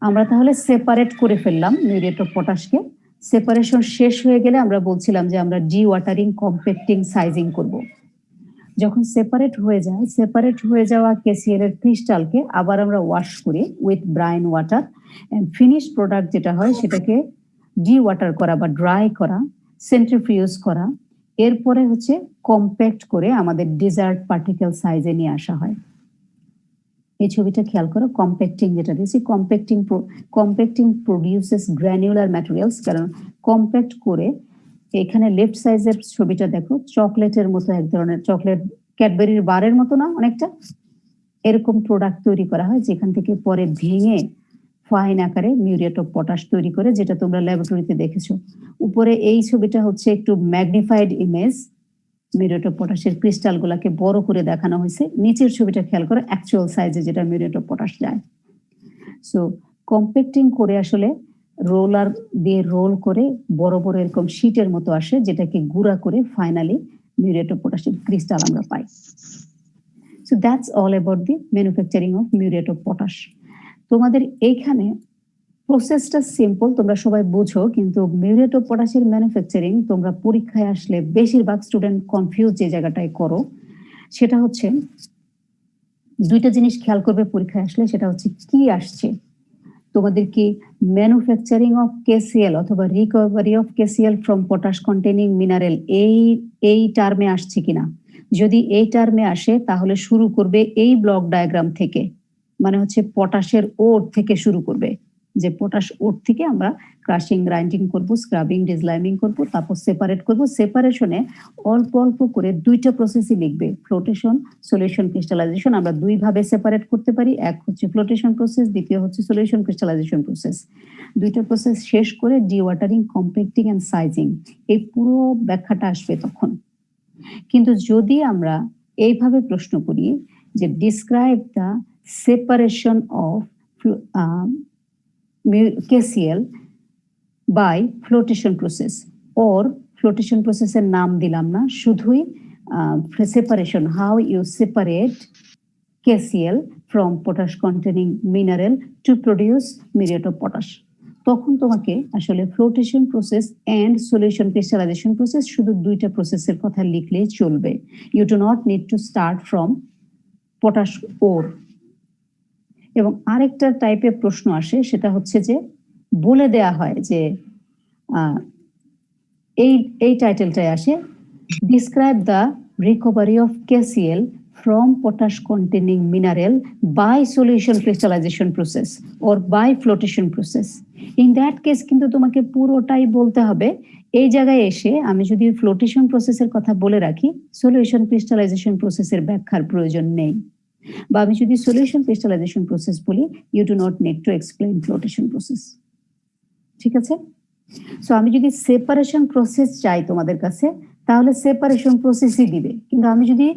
আমরা তাহলে সেপারেট করে ফেললাম মিউরেট অফ পটাশকে। সেপারেশন শেষ হয়ে গেলে আমরা বলছিলাম যে আমরা ডি ওয়াটারিং, কম্প্যাক্টিং, সাইজিং করব। যখন সেপারেট হয়ে যায়, সেপারেট হয়ে যাওয়া কেসিএল এর ক্রিস্টালকে আবার আমরা ওয়াশ করি with brine water, and finish product যেটা হয় সেটাকে ডি ওয়াটার করা বা ড্রাই করা, সেন্ট্রিফিউজ করা, এরপরে হচ্ছে কম্প্যাক্ট করে আমাদের ডিজার্ট পার্টিকেল সাইজে নিয়ে আসা হয়। এই ছবিটা খেয়াল করো, কম্প্যাক্টিং যেটা দিয়েছি, কম্প্যাক্টিং প্রডিউসেস গ্র্যানুলার ম্যাটেরিয়ালস। কারণ কম্প্যাক্ট করে এখানে লেফট সাইজের ছবিটা দেখো, চকলেটের মতো এক ধরনের, চকলেট ক্যাডবেরির বারের মতো না অনেকটা, এরকম প্রোডাক্ট তৈরি করা হয় যেখান থেকে পরে ভেঙে ফাইন আকারে মিউরেট অফ পটাশ তৈরি করে, যেটা তোমরা ল্যাবরেটরিতে দেখেছো। উপরে এই ছবিটা হচ্ছে একটু ম্যাগনিফাইড ইমেজ, মিউরেট অফ পটাশের ক্রিস্টাল গুলাকে বড় করে দেখানো হয়েছে। নিচের ছবিটা খেয়াল করো, অ্যাকচুয়াল সাইজে যেটা মিউরেট অফ পটাশ যায়। সো কম্প্যাক্টিং করে আসলে রোলার দিয়ে রোল করে বড় বড় এরকম শীটের মতো আসে, যেটাকে গুঁড়া করে ফাইনালি মিউরেট অফ পটাশের ক্রিস্টাল আমরা পাই। So that's all about the manufacturing of muriate of potash. তোমাদের এইখানে প্রসেসটা সিম্পল, তোমরা সবাই বুঝো, কিন্তু মিউরেট অফ পটাশের ম্যানুফ্যাকচারিং তোমরা পরীক্ষায় আসলে বেশিরভাগ স্টুডেন্ট কনফিউজ যে জায়গাটায় করো, সেটা হচ্ছে দুইটা জিনিস খেয়াল করবে পরীক্ষায় আসলে। সেটা হচ্ছে কি আসছে তোমাদের, কি ম্যানুফ্যাকচারিং অফ কেসিএল অথবা recovery of KCL from potash containing mineral, এই টার্মে আসছে কিনা। যদি এই টার্মে আসে তাহলে শুরু করবে এই ব্লক ডায়াগ্রাম থেকে, মানে হচ্ছে পটাশের ওর থেকে শুরু করবে, যে পটাশ ওর থেকে আমরা ক্রাশিং, গ্রাইন্ডিং করব, স্ক্রাবিং, ডিসলাইমিং করব, তারপর সেপারেট করব। সেপারেশনে অল্প অল্প করে দুইটা প্রসেসই লিখবে, ফ্লোটেশন, সলিউশন ক্রিস্টালাইজেশন। আমরা দুই ভাবে সেপারেট করতে পারি, এক হচ্ছে ফ্লোটেশন প্রসেস, দ্বিতীয় হচ্ছে সলিউশন ক্রিস্টালাইজেশন প্রসেস। দুইটা প্রসেস শেষ করে D watering, compacting and sizing, এই পুরো ব্যাখ্যাটা আসবে তখন। কিন্তু যদি আমরা এইভাবে প্রশ্ন করি যে describe the separation of KCl by flotation process, or flotation process এর নাম দিলাম না, শুধুই separation, how you separate KCl from potash containing mineral to produce muriate of potash, তখন তোমাকে আসলে flotation process and solution crystallization process শুধু দুইটা প্রসেসের কথা লিখলেই চলবে। You do not need to start from potash ore। এবং আরেকটা টাইপের প্রশ্ন আসে, সেটা হচ্ছে যে বলে দেয়া হয় যে এই টাইটেলটাই আসে, describe the recovery of KCl from potash containing mineral by solution crystallization process or by flotation process. In that case কিন্তু তোমাকে পুরোটাই বলতে হবে। এই জায়গায় এসে আমি যদি ফ্লোটেশন প্রসেসের কথা বলে রাখি, সলিউশন ক্রিস্টালাইজেশন প্রসেসের ব্যাখ্যার প্রয়োজন নেই। বা আমি যদি সলিউশন ক্রিস্টালাইজেশন প্রসেস বলি, you do not need to explain flotation process. ঠিক আছে? সো আমি যদি সেপারেশন প্রসেস চাই তোমাদের কাছে, তাহলে সেপারেশন প্রসেসই দিবে। কিন্তু আমি যদি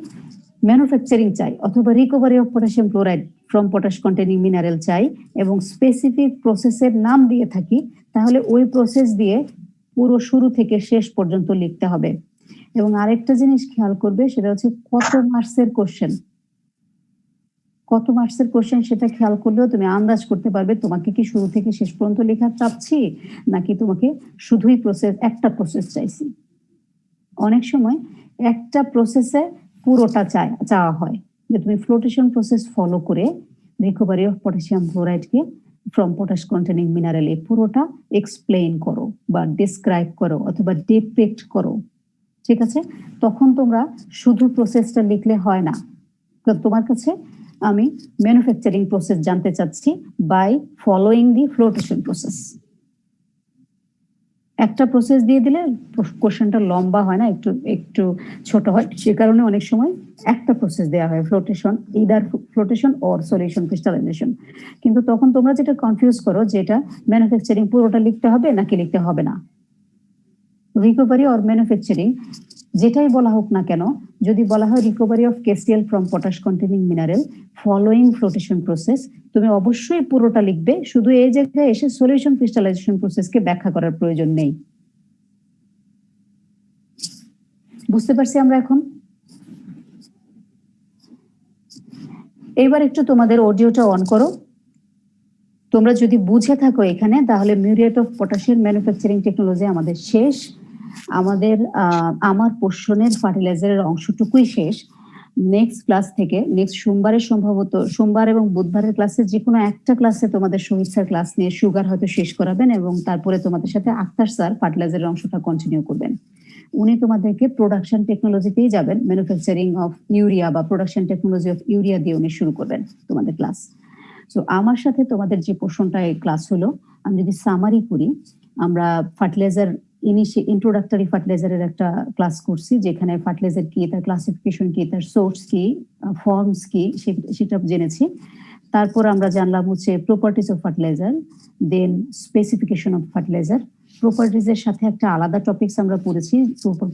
ম্যানুফ্যাকচারিং চাই অথবা recovery of potassium chloride from potash containing mineral চাই এবং স্পেসিফিক প্রসেসের নাম দিয়ে থাকি, তাহলে ওই প্রসেস দিয়ে পুরো শুরু থেকে শেষ পর্যন্ত লিখতে হবে। এবং আরেকটা জিনিস খেয়াল করবে, সেটা হচ্ছে কত মার্কসের কোশ্চেন, কত মার্কসের কোশ্চেন সেটা খেয়াল করলেও তুমি আন্দাজ করতে পারবে তোমাকে কি শুরু থেকে শেষ পর্যন্ত লেখা চাচ্ছি নাকি তোমাকে শুধুই একটা প্রসেস চাইছি। অনেক সময় একটা প্রসেসে পুরোটা চাওয়া হয়, যে তুমি ফ্লোটেশন প্রসেস ফলো করে রিকভারি অফ পটাশিয়াম ক্লোরাইডকে ফ্রম পটাশ কন্টেনিং মিনারেলে পুরোটা এক্সপ্লেইন করো বা ডিসক্রাইব করো অথবা ডিপিক্ট করো, ঠিক আছে? তখন তোমরা শুধু প্রসেসটা লিখলে হয় না। তো তোমার কাছে আমি ম্যানুফ্যাকচারিং প্রসেস জানতে চাচ্ছি by following the flotation process. একটা প্রসেস দিয়ে দিলে কোশ্চেনটা লম্বা হয় না, একটু ছোট হয়, সে কারণে অনেক সময় একটা প্রসেস দেওয়া হয়, flotation, either flotation or solution crystallisation. কিন্তু তখন তোমরা যেটা কনফিউজ করো যে এটা ম্যানুফ্যাকচারিং পুরোটা লিখতে হবে নাকি লিখতে হবে না। রিকভারি অর ম্যানুফ্যাকচারিং যেটাই বলা হোক না কেন, যদি বলা হয় recovery of KCL from potash containing mineral following flotation process, তুমি অবশ্যই পুরোটা লিখবে, শুধু এই জায়গায় এসে সলিউশন ক্রিস্টালাইজেশন প্রসেসকে ব্যাখ্যা করার প্রয়োজন নেই। বুঝতে পারছি আমরা এখন? এবার একটু তোমাদের অডিওটা অন করো। তোমরা যদি বুঝে থাকো এখানে, তাহলে muriate of potassium manufacturing technology আমাদের শেষ। আমার পোর্শনের ফার্টিলাইজারের অংশটুকুই শেষ। নেক্সট ক্লাস থেকে, নেক্সট সোমবারের সম্ভবত সোমবার এবং বুধবারের ক্লাসে যে কোনো একটা ক্লাসে তোমাদের শহীদ স্যার ক্লাস নিয়ে সুগার হয়তো শেষ করাবেন, এবং তারপরে তোমাদের সাথে আক্তার স্যার ফার্টিলাইজারের অংশটা কন্টিনিউ করবেন। উনি তোমাদেরকে প্রোডাকশন টেকনোলজিতেই যাবেন, ম্যানুফ্যাকচারিং অফ ইউরিয়া বা প্রোডাকশন টেকনোলজি অফ ইউরিয়া দিয়ে উনি শুরু করবেন তোমাদের ক্লাস। তো আমার সাথে তোমাদের যে পোর্শনটা এই ক্লাস হলো, আমি যদি সামারি করি, আমরা ফার্টিলাইজার ইন্ট্রোডাক্টরি ফার্টিলাইজারের একটা ক্লাস করছি, যেখানে ফার্টিলাইজার কি, তার ক্লাসিফিকেশন কি, তার সোর্স কি, ফর্মস কি, সেটা জেনেছি। তারপর আমরা জানলাম হচ্ছে properties of fertiliser, then specification of fertiliser. প্রপার্টিজের সাথে একটা আলাদা টপিকস আমরা পড়েছি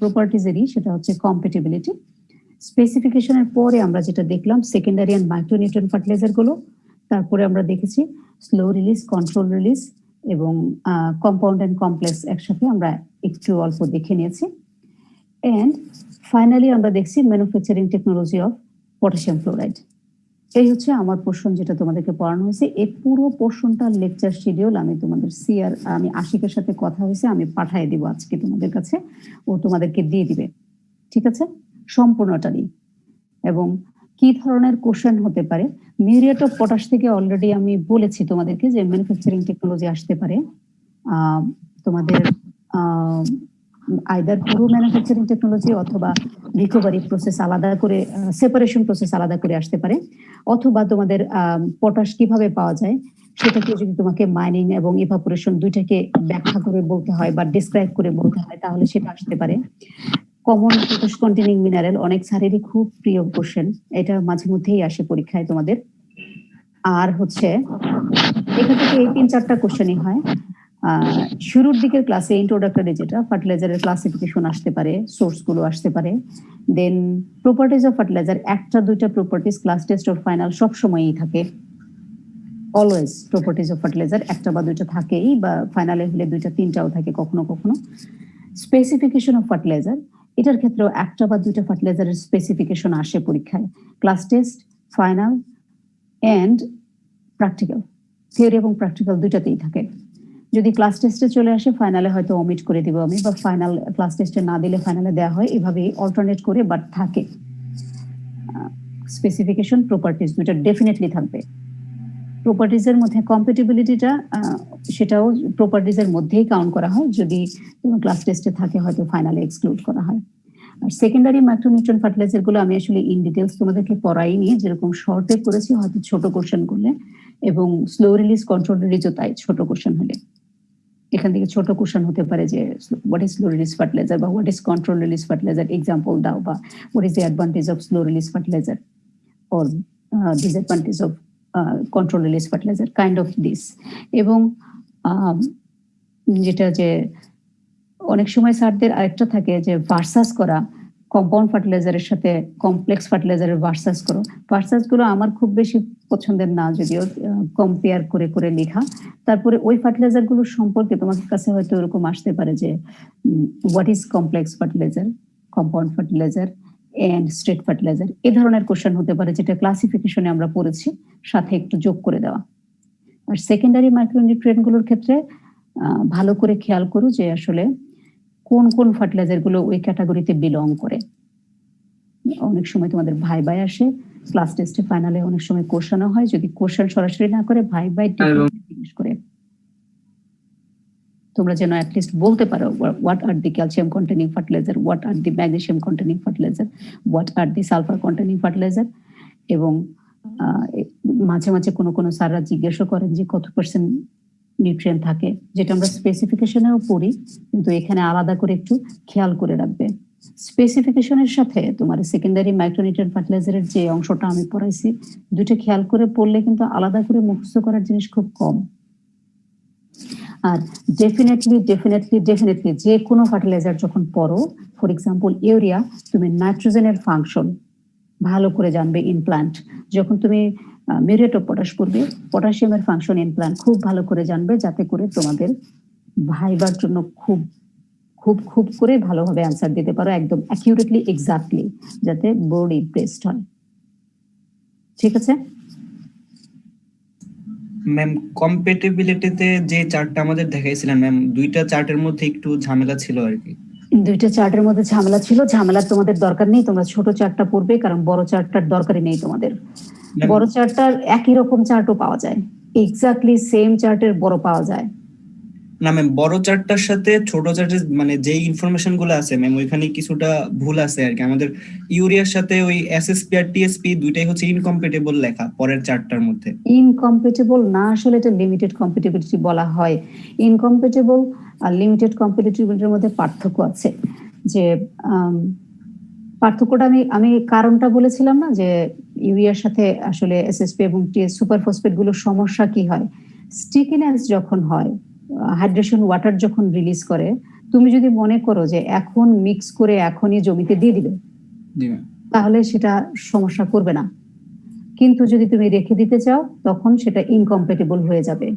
প্রপার্টিজেরই, সেটা হচ্ছে কম্প্যাটিবিলিটি। স্পেসিফিকেশনের পরে আমরা যেটা দেখলাম সেকেন্ডারি অ্যান্ড মাইক্রোনিউট্রিয়েন্ট ফার্টিলাইজার গুলো। তারপরে আমরা দেখেছি স্লো রিলিজ, কন্ট্রোল রিলিজ এবং কম্পাউন্ড অ্যান্ড কমপ্লেক্স একসাথে আমরা একটু অল্প দেখে নিয়েছি। এন্ড ফাইনালি আমরা দেখছি manufacturing technology of potassium chloride. এই হচ্ছে আমার পোর্শন যেটা তোমাদেরকে পড়ানো হয়েছে। এই পুরো পোর্শনটার লেকচার শিডিউল আমি আশিকের সাথে কথা হয়েছে, আমি পাঠিয়ে দিব আজকে তোমাদের কাছে, ও তোমাদেরকে দিয়ে দিবে, ঠিক আছে, সম্পূর্ণটারই। এবং কি ধরনের কোশ্চেন হতে পারে, মিউরিয়েট অফ পটাশ থেকে অলরেডি আমি বলেছি তোমাদেরকে যে ম্যানুফ্যাকচারিং টেকনোলজি আসতে পারে, তোমাদের আইদার পুরো ম্যানুফ্যাকচারিং টেকনোলজি অথবা রিকভারি প্রসেস আলাদা করে, সেপারেশন প্রসেস আলাদা করে আসতে পারে, অথবা তোমাদের পটাশ কিভাবে পাওয়া যায় সেটাকে যদি তোমাকে মাইনিং এবং ইভাপোরেশন দুইটাকে ব্যাখ্যা করে বলতে হয় বা ডিসক্রাইব করে বলতে হয়, তাহলে সেটা আসতে পারে। কমন পটাশ কন্টেনিং মিনারেল অনেক স্যারেরই খুব প্রিয় কোশ্চেন, এটা মাঝে মধ্যেই আসে পরীক্ষায় তোমাদের। আর হচ্ছে এখান থেকে এই 3-4টা কোশ্চেনই হয়। শুরুর দিকের ক্লাসে ইন্ট্রোডাক্টরি যেটা ফার্টিলাইজারের ক্লাসিফিকেশন আসতে পারে, সোর্স গুলো আসতে পারে, দেন প্রপার্টিজ অফ ফার্টিলাইজার, 1-2টা properties class test or final সব সময়ই থাকে, অলওয়েজ প্রপার্টিজ অফ ফার্টিলাইজার 1টা বা 2টা থাকেই, বা ফাইনালে হলে 2টা-3টাও থাকে কখনো কখনো। স্পেসিফিকেশন অফ ফার্টিলাইজার, এটার ক্ষেত্রেও 1টা বা 2টা ফার্টিলাইজারের স্পেসিফিকেশন আসে পরীক্ষায়, class test, final and practical, theory এবং প্র্যাকটিক্যাল দুইটাতেই থাকে। যদি ক্লাস টেস্টে চলে আসে ফাইনালে হয়তো অমিট করে দিব আমি, বা ফাইনাল ক্লাস টেস্টে না দিলে ফাইনালে দেওয়া হয়, এভাবেই অল্টারনেট করে বাট থাকে। স্পেসিফিকেশন, প্রপার্টিজ দুইটা ডেফিনেটলি থাকবে। প্রপার্টিজের মধ্যে কম্প্যাটিবিলিটিটা, সেটাও প্রপার্টিজের মধ্যেই কাউন্ট করা হয়, যদি তোমার ক্লাস টেস্টে থাকে হয়তো ফাইনালে এক্সক্লুড করা হয়। আর সেকেন্ডারি মাইক্রোনিউট্রিয়েন্ট ফার্টিলাইজার গুলো আমি আসলে ইন ডিটেলস তোমাদেরকে পড়াইনি, যেরকম শর্টে করেছি হয়তো ছোট কোশ্চেন করলে, এবং স্লো রিলিজ, কন্ট্রোল রিলিজও তাই ছোট কোশ্চেন হলে। এখান থেকে ছোট কোশ্চেন হতে পারে যে what is slow release fertiliser বা what is control release fertiliser, example দাও, বা what is the advantage of slow release fertiliser or disadvantage of control release fertiliser, kind of this. এবং যেটা যে অনেক সময় স্যারদের আরেকটা থাকে যে ভার্সাস করা, কম্পাউন্ড ফার্টিলাইজারের সাথে কমপ্লেক্স ফার্টিলাইজারের ভার্সাস করো। ভার্সাস গুলো আমার খুব বেশি পছন্দের না, যদিও কম্পেয়ার করে করে লেখা। তারপরে ওই ফার্টিলাইজার গুলো সম্পর্কে তোমার কাছে হয়তো এরকম আসতে পারে যে what is complex fertilizer, compound fertilizer and straight fertilizer, এই ধরনের কোশ্চেন হতে পারে, যেটা ক্লাসিফিকেশনে আমরা পড়েছি, সাথে একটু যোগ করে দেওয়া। আর সেকেন্ডারি মাইক্রোনিউট্রিয়েন্ট গুলোর ক্ষেত্রে ভালো করে খেয়াল করো যে আসলে কোন কোন ফার্টিলাইজার গুলো ওই ক্যাটাগরিতে বিলং করে। অনেক সময় তোমাদের ভাই আসে, ক্লাস টেস্টে ফাইনালে অনেক সময় কোশ্চেনও হয়, যদি কোশ্চেন সরাসরি না করে ভাই জিজ্ঞেস করে, তোমরা যেন অ্যাটলিস্ট বলতে পারো what are the calcium containing fertiliser, what are the magnesium containing fertiliser, what are the sulphur containing fertiliser. এবং মাঝে মাঝে কোনো কোনো স্যাররা জিজ্ঞাসা করেন যে কত পার্সেন্ট নিউট্রিয়েন্ট থাকে, যেটা আমরা স্পেসিফিকেশনেও পড়ি, কিন্তু এখানে আলাদা করে একটু খেয়াল করে রাখবে। স্পেসিফিকেশনের সাথে তোমার সেকেন্ডারি মাইক্রোনিউট্রিয়েন্ট ফার্টিলাইজারের যে অংশটা আমি পড়াইছি, দুটো খেয়াল করে পড়লে কিন্তু আলাদা করে মুখস্থ করার জিনিস খুব কম। আর ডেফিনেটলি যে কোনো ফার্টিলাইজার যখন পড়ো, ফর এক্সাম্পল ইউরিয়া, তুমি নাইট্রোজেনের ফাংশন ভালো করে জানবে ইন প্ল্যান্ট। যখন তুমি মিউরেট অফ পটাশ পড়বে, পটাশিয়ামের ফাংশন ইন প্ল্যান্ট খুব ভালো করে জানবে, যাতে করে তোমাদের ভাইবার জন্য খুব খুব খুব করে ভালোভাবে অ্যান্সার দিতে পারো, একদম অ্যাকিউরেটলি, এক্স্যাক্টলি, যাতে বোর্ড ইমপ্রেসড হয়। ঠিক আছে ম্যাম? কম্পেটিবিলিটিতে যে চার্টটা আমাদের দেখাইছিলেন ম্যাম, দুইটা চার্টের মধ্যে একটু ঝামেলা ছিল আর কি। দুইটা চার্টের মধ্যে ঝামেলা ছিল, ঝামেলার তোমাদের দরকার নেই, তোমরা ছোট চার্টটা পড়বে, কারণ বড় চার্টটার দরকারই নেই তোমাদের। বড় চার্টটার একই রকম চার্টও পাওয়া যায়, এক্স্যাক্টলি সেম চার্টের বড় পাওয়া যায় না ম্যাম, বড় চার্টটার সাথে ছোট চার্টের মানে যে ইনফরমেশন গুলো আছে ম্যাম, ওইখানে কিছুটা ভুল আছে আর কি। আমাদের ইউরিয়ার সাথে ওই এসএসপি আর টিএসপি দুইটাই হচ্ছে ইনকম্পেটেবল লেখা পরের চার্টটার মধ্যে। ইনকম্পেটেবল না, আসলে এটা লিমিটেড কম্পেটিবিলিটি বলা হয়। ইনকম্পেটেবল আর লিমিটেড কম্পেটিবিলিটির মধ্যে পার্থক্য আছে। যে পার্থক্যটা আমি কারণটা বলেছিলাম না, যে ইউরিয়ার সাথে আসলে এসএসপি এবং টিএস সুপার ফসফেট গুলোর সমস্যা কি হয়, স্টিকিনেস যখন হয়, হাইড্রেশন ওয়াটার যখন রিলিজ করে, তুমি যদি মনে করো যে এখন মিক্স করে এখনই জমিতে দিয়ে দিবে, তাহলে সেটা সমস্যা করবে না। কিন্তু যদি তুমি রেখে দিতে চাও, তখন সেটা ইনকম্পেটেবল হয়ে যাবে।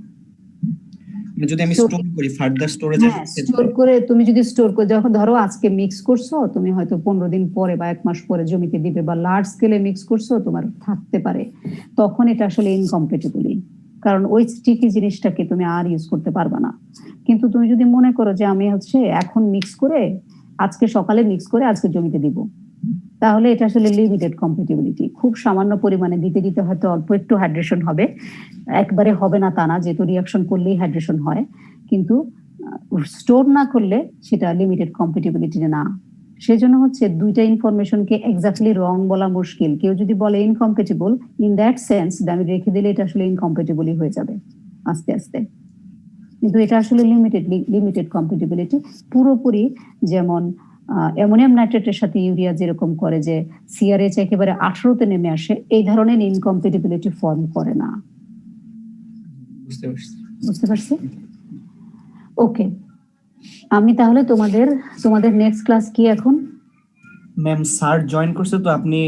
যদি আমি স্টোর করি ফার্দার স্টোরেজ, স্টোর করে তুমি যদি স্টোর করে, যখন ধরো আজকে মিক্স করছো, তুমি হয়তো 15 দিন পরে বা 1 মাস পরে জমিতে দিবে, বা লার্জ স্কেলে মিক্স করছো, তোমার থাকতে পারে, তখন এটা আসলে ইনকম্পেটেবলই, কারণ ওই স্টিকি জিনিসটাকে তুমি আর ইউজ করতে পারবে না। কিন্তু তুমি যদি মনে করো যে আমি হচ্ছে এখন মিক্স করে, আজকে সকালে মিক্স করে আজকে জমিতে দিব, তাহলে এটা আসলে লিমিটেড কম্পেটিবিলিটি। খুব সামান্য পরিমাণে দিতে দিতে হয়তো অল্প একটু হাইড্রেশন হবে, একবারে হবে না তা না, যেহেতু রিঅ্যাকশন করলেই হাইড্রেশন হয়, কিন্তু স্টোর না করলে সেটা লিমিটেড কম্পেটিবিলিটি না। সেজন্য হচ্ছে দুইটা ইনফরমেশনকে এক্স্যাক্টলি রং বলা মুশকিল। কেউ যদি বলে ইনকম্পেটেবল, ইন দ্যাট সেন্স আমি রেখে দিলে এটা আসলে ইনকম্পেটেবলই হয়ে যাবে আস্তে আস্তে। কিন্তু এটা আসলে লিমিটেড কম্পেটিবিলিটি পুরোপুরি। যেমন অ্যামোনিয়াম নাইট্রেটের সাথে ইউরিয়া যেরকম করে যে সিআরএইচ একেবারে 18তে নেমে আসে, এই ধরনের ইনকম্পেটিবিলিটি ফর্ম করে না। বুঝতে পারছি? ওকে, আমি তাহলে তোমাদের নেক্সট ক্লাস কি এখন? ম্যাম স্যার জয়েন করছে, তো আপনি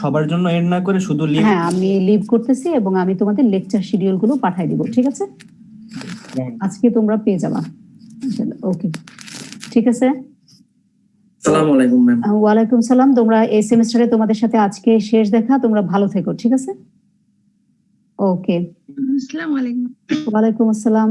সবার জন্য এড না করে শুধু লিভ। হ্যাঁ, আমি লিভ করতেছি এবং আমি তোমাদের লেকচার শিডিউল গুলো পাঠিয়ে দিব। ঠিক আছে, আজকে তোমরা পেয়ে যাবা। ওকে, ঠিক আছে। আসসালামু আলাইকুম ম্যাম। ওয়ালাইকুম সালাম। তোমরা এই সেমিস্টারে তোমাদের সাথে আজকে শেষ দেখা, তোমরা ভালো থেকো। ঠিক আছে, ওকে। আসসালামু আলাইকুম। ওয়ালাইকুম আসসালাম।